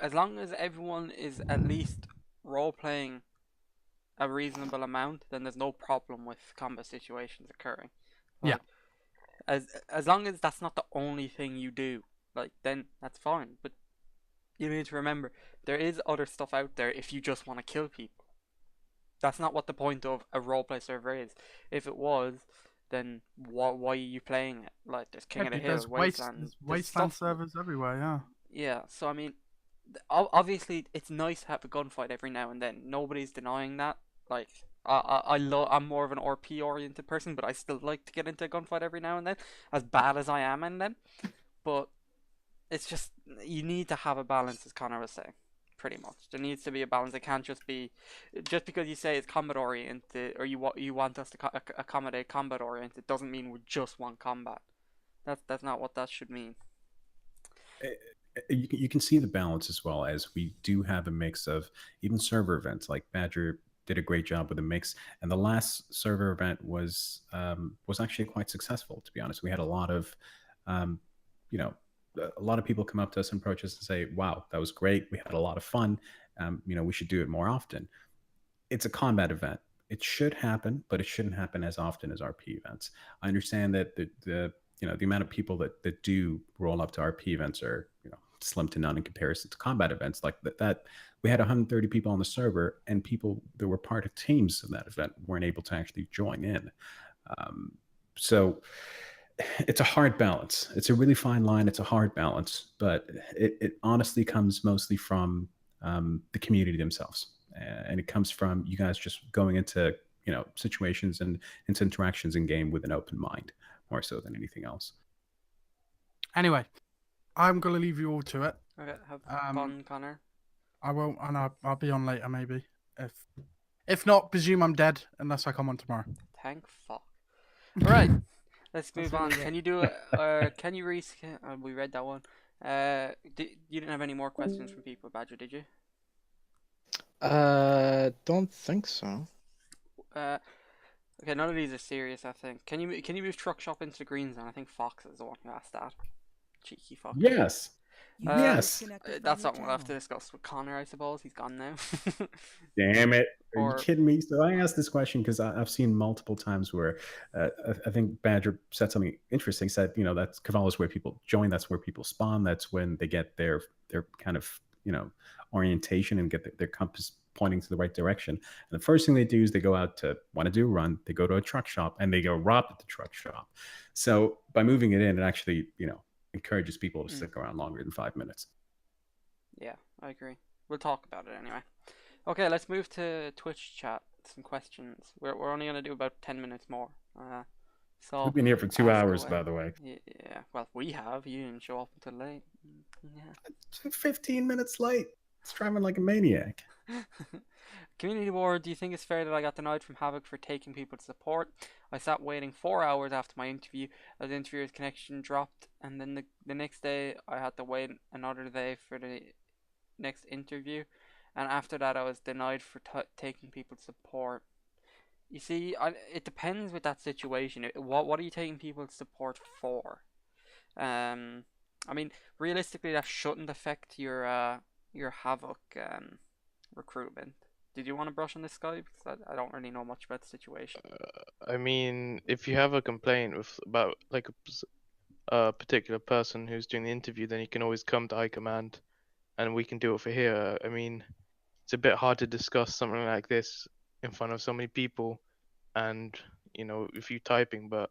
as long as everyone is at least role-playing a reasonable amount, then there's no problem with combat situations occurring. Like, yeah. As long as that's not the only thing you do, then that's fine. But you need to remember, there is other stuff out there if you just want to kill people. That's not what the point of a roleplay server is. If it was, then why are you playing it? Like, there's King of the Hill, Wasteland servers everywhere, yeah. Yeah, so I mean, obviously it's nice to have a gunfight every now and then. Nobody's denying that. Like, I'm more of an RP oriented person, but I still like to get into a gunfight every now and then, as bad as I am in them. But it's just, you need to have a balance, as Connor was saying. Pretty much, there needs to be a balance. It can't just be just because you say it's combat oriented, or you want us to accommodate combat oriented, doesn't mean we just want combat. That's not what that should mean. You can see the balance as well, as we do have a mix of even server events. Like Badger did a great job with a mix, and the last server event was actually quite successful. To be honest, we had a lot of a lot of people come up to us and approach us and say, "Wow, that was great. We had a lot of fun. We should do it more often." It's a combat event. It should happen, but it shouldn't happen as often as RP events. I understand that the amount of people that do roll up to RP events are slim to none in comparison to combat events. Like that we had 130 people on the server, and people that were part of teams of that event weren't able to actually join in. So it's a hard balance. It's a really fine line. It's a hard balance, but it honestly comes mostly from the community themselves, and it comes from you guys just going into situations and into interactions in game with an open mind, more so than anything else. Anyway, I'm gonna leave you all to it. Okay, have fun, Connor. I won't, and I'll be on later maybe. If not, presume I'm dead unless I come on tomorrow. Thank fuck. All right, let's move That's on. really Can you do can you we read that one. You didn't have any more questions from people, Badger, did you? Don't think so. Okay, none of these are serious, I think. Can you move Truck Shop into the green zone? I think Fox is the one who asked that. Cheeky fuck. Yes. Yes. That's something we'll have to discuss with Connor, I suppose. He's gone now. Damn it. Are Or- you kidding me? So I asked this question because I've seen multiple times where I think Badger said something interesting. Said, that's Cavallo's where people join. That's where people spawn. That's when they get their kind of, orientation and get their compass pointing to the right direction. And the first thing they do is they go out to want to do a run. They go to a truck shop and they go rob at the truck shop. So by moving it in, it actually, encourages people to stick around longer than 5 minutes. Yeah, I agree. We'll talk about it anyway. Okay, let's move to Twitch chat. Some questions. We're only gonna do about 10 minutes more. So We've been here for 2 ask hours, away. by the way. Yeah. Well, we have. You didn't show up until late. Yeah. 15 minutes late. It's driving like a maniac. Community Award, do you think it's fair that I got denied from Havoc for taking people to support? I sat waiting 4 hours after my interview as the interviewer's connection dropped, and then the next day I had to wait another day for the next interview, and after that I was denied for taking people to support. You see, it depends with that situation. What are you taking people to support for? I mean, realistically, that shouldn't affect your Havoc recruitment. Did you want to brush on this, guy? Because I don't really know much about the situation. I mean, if you have a complaint about like a particular person who's doing the interview, then you can always come to High Command, and we can do it for here. I mean, it's a bit hard to discuss something like this in front of so many people, and if you typing. But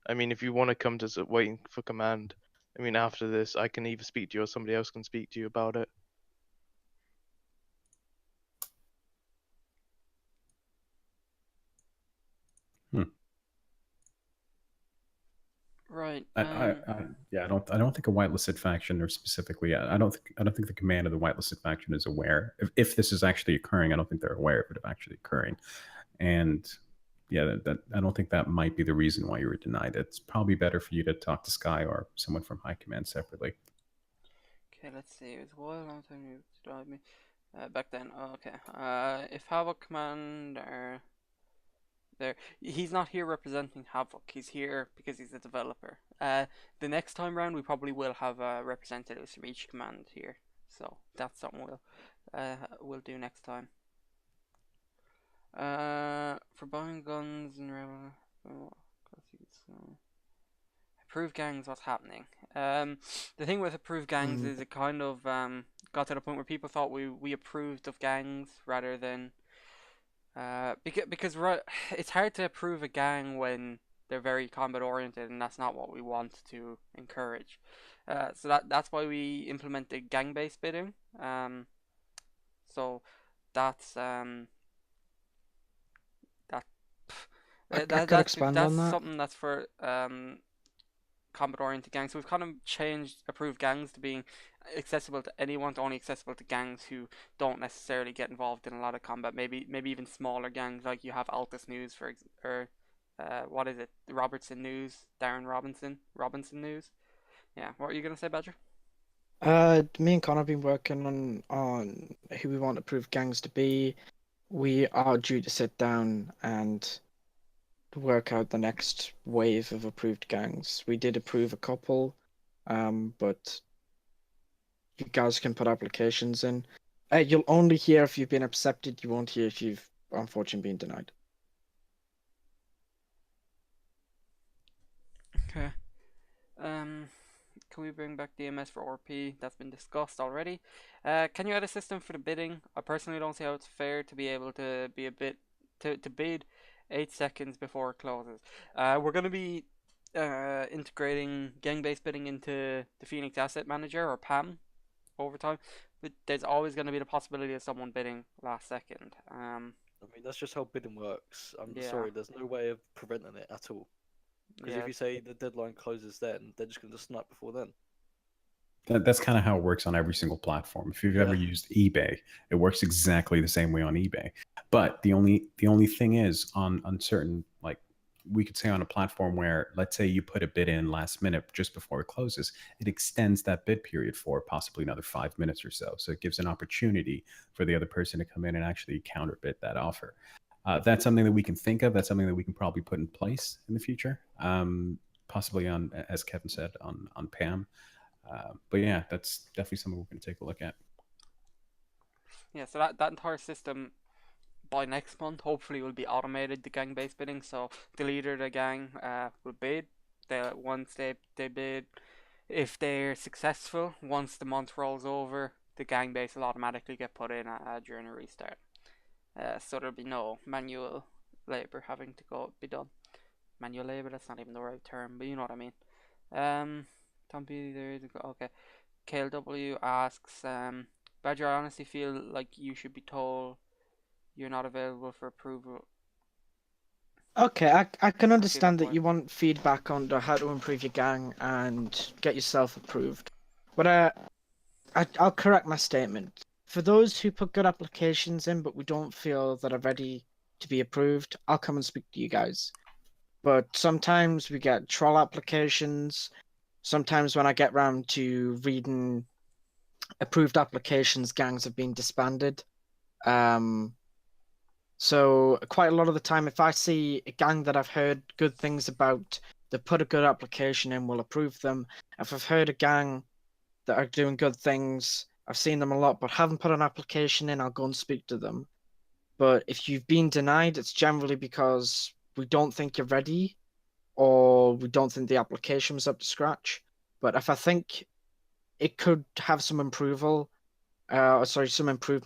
I mean, if you want to come to waiting for command, I mean, after this, I can either speak to you or somebody else can speak to you about it. Right. I don't think a whitelisted faction, or specifically, I don't think the command of the whitelisted faction is aware if this is actually occurring. I don't think they're aware of it actually occurring, and yeah, that I don't think that might be the reason why you were denied. It's probably better for you to talk to Sky or someone from High Command separately. Okay, let's see. It was a while long time you denied me. Back then. Oh, okay. If Havoc Commander there, he's not here representing Havoc. He's here because he's a developer. The next time round, we probably will have representatives from each command here. So that's something we'll do next time. For buying guns and approved gangs, what's happening? The thing with approved gangs is it kind of got to the point where people thought we approved of gangs rather than because it's hard to approve a gang when they're very combat oriented, and that's not what we want to encourage. So that's why we implemented gang based bidding. So that's Expand on that. something that's for combat oriented gangs. So we've kind of changed approved gangs to being accessible to anyone, to only accessible to gangs who don't necessarily get involved in a lot of combat. Maybe even smaller gangs, like you have Altus News or what is it? Robertson News, Darren Robinson News. Yeah, what are you gonna say, Badger? Me and Connor have been working on who we want approved gangs to be. We are due to sit down and work out the next wave of approved gangs. We did approve a couple. But you guys can put applications in. You'll only hear if you've been accepted. You won't hear if you've unfortunately been denied. Okay. Can we bring back DMS for RP? That's been discussed already. Can you add a system for the bidding? I personally don't see how it's fair to be able to be a bit to bid 8 seconds before it closes. We're going to be integrating gang-based bidding into the Phoenix Asset Manager or PAM over time, but there's always going to be the possibility of someone bidding last second. I mean, that's just how bidding works. I'm Yeah. sorry, there's no way of preventing it at all. Because Yeah. if you say the deadline closes then, they're just going to snipe before then. That's kind of how it works on every single platform. If you've ever used eBay, it works exactly the same way on eBay. But the only thing is on certain, like we could say on a platform where, let's say you put a bid in last minute just before it closes, it extends that bid period for possibly another 5 minutes or so. So it gives an opportunity for the other person to come in and actually counterbid that offer. That's something that we can think of. That's something that we can probably put in place in the future, possibly on, as Kevin said, on PAM. But yeah, that's definitely something we're going to take a look at. Yeah, so that entire system by next month hopefully will be automated, the gang-based bidding. So the leader of the gang will bid. Once they bid, if they're successful, once the month rolls over, the gang base will automatically get put in during a restart. So there'll be no manual labor having to be done. Manual labor, that's not even the right term, but you know what I mean. Tom P, there is okay. KLW asks, Badger, I honestly feel like you should be told you're not available for approval. Okay, I can understand that what? you want feedback on how to improve your gang and get yourself approved. But I'll correct my statement. For those who put good applications in, but we don't feel that are ready to be approved, I'll come and speak to you guys. But sometimes we get troll applications. Sometimes when I get round to reading approved applications, gangs have been disbanded. So quite a lot of the time, if I see a gang that I've heard good things about, they put a good application in, we'll approve them. If I've heard a gang that are doing good things, I've seen them a lot, but haven't put an application in, I'll go and speak to them. But if you've been denied, it's generally because we don't think you're ready, or we don't think the application was up to scratch. But if I think it could have some improvement,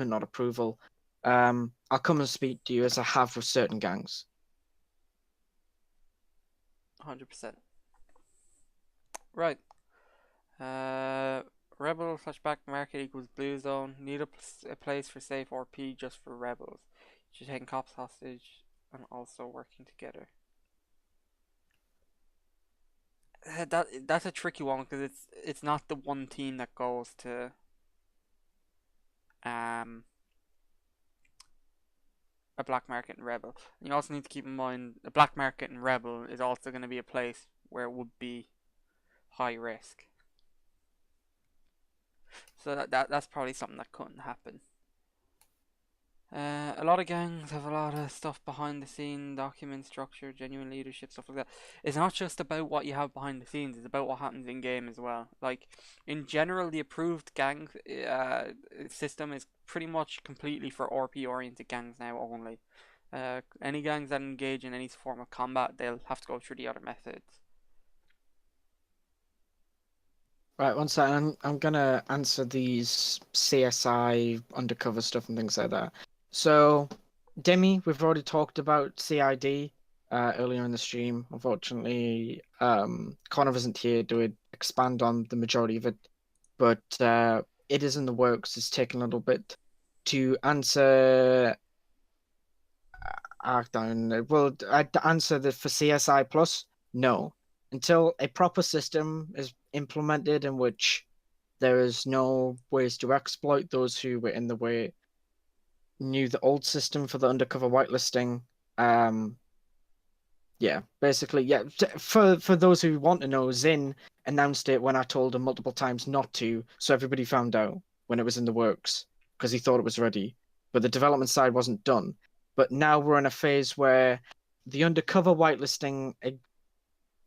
not approval, I'll come and speak to you as I have with certain gangs. 100%. Right. Rebel / Black Market equals Blue Zone. Need a place for safe RP just for rebels. You're taking cops hostage and also working together. That's a tricky one because it's not the one team that goes to a Black Market and Rebel. And you also need to keep in mind a Black Market and Rebel is also going to be a place where it would be high risk. So that's probably something that couldn't happen. A lot of gangs have a lot of stuff behind the scene, document structure, genuine leadership, stuff like that. It's not just about what you have behind the scenes, it's about what happens in game as well. Like, in general, the approved gang system is pretty much completely for RP oriented gangs now only. Any gangs that engage in any form of combat, they'll have to go through the other methods. Right, one second. I'm gonna answer these CSI undercover stuff and things like that. So, Demi, we've already talked about CID earlier in the stream. Unfortunately, Connor isn't here to expand on the majority of it, but it is in the works. It's taken a little bit to answer. Well, I'd answer that for CSI Plus, no. Until a proper system is implemented in which there is no ways to exploit those who were in the way, knew the old system for the undercover whitelisting. Yeah, basically, yeah. For those who want to know, Zin announced it when I told him multiple times not to, so everybody found out when it was in the works because he thought it was ready, but the development side wasn't done. But now we're in a phase where the undercover whitelisting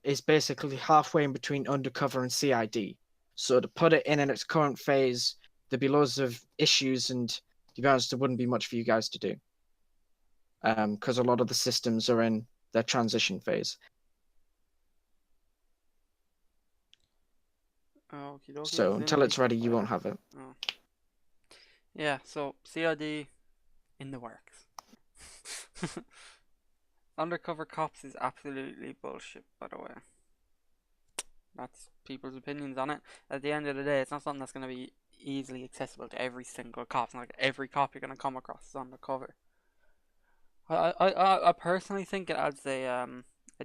is basically halfway in between undercover and CID. So to put it in its current phase, there'd be loads of issues, and to be honest, there wouldn't be much for you guys to do. Because a lot of the systems are in their transition phase. Okie dokie, So that's until Vindy. it's ready, you won't have it. Oh. Yeah, so CID in the works. Undercover cops is absolutely bullshit, by the way. That's people's opinions on it. At the end of the day, it's not something that's going to be easily accessible to every single cop. It's not like every cop you're going to come across is undercover. I personally think it adds a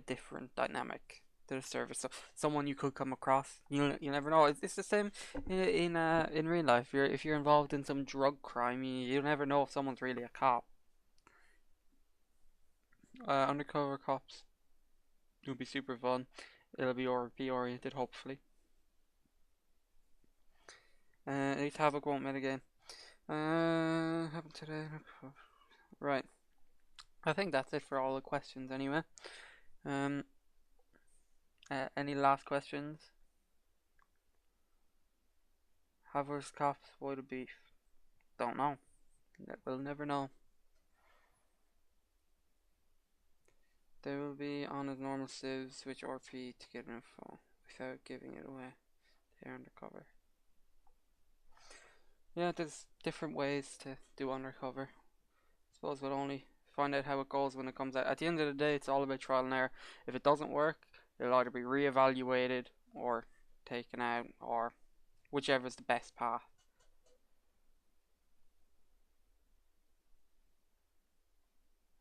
different dynamic to the service. So someone you could come across, you never know. It's the same in real life. If you're involved in some drug crime, you never know if someone's really a cop. Undercover cops. It'll be super fun. It'll be RP oriented, hopefully. At least Havoc won't mitigate. Happened today. Right. I think that's it for all the questions anyway. Any last questions? Havers cops, why the beef? Don't know. We'll never know. They will be on as normal civs, switch RP to get info without giving it away. They're undercover. Yeah, there's different ways to do undercover. I suppose we'll only find out how it goes when it comes out. At the end of the day, it's all about trial and error. If it doesn't work, it'll either be re-evaluated or taken out, or whichever is the best path.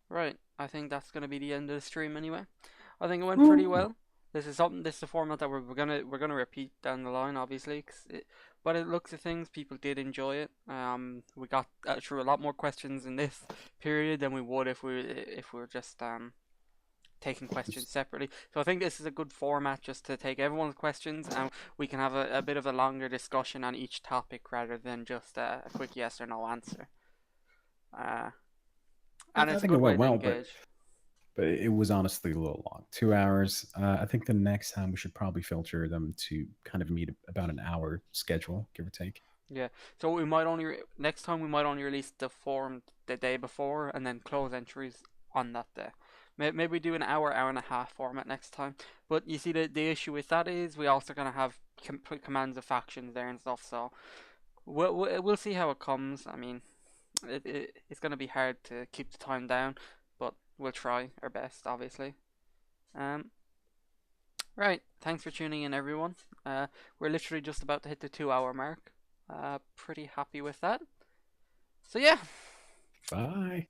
Right, I think that's going to be the end of the stream anyway. I think it went pretty well. This is a format that we're gonna repeat down the line, obviously. But it looks at things, people did enjoy it. We got through a lot more questions in this period than we would if we were just taking questions separately. So I think this is a good format just to take everyone's questions, and we can have a bit of a longer discussion on each topic rather than just a quick yes or no answer. And I it's a think good it way went to well, engage. but it was honestly a little long. 2 hours. I think the next time we should probably filter them to kind of meet about an hour schedule, give or take. Yeah, so we might only next time we might only release the form the day before and then close entries on that day. Maybe do an hour and a half format next time. But you see, the issue with that is we also gonna have commands of factions there and stuff. So we'll see how it comes. I mean, it's gonna be hard to keep the time down, but we'll try our best, obviously. Right, thanks for tuning in, everyone. We're literally just about to hit the 2-hour mark. Pretty happy with that. So yeah. Bye.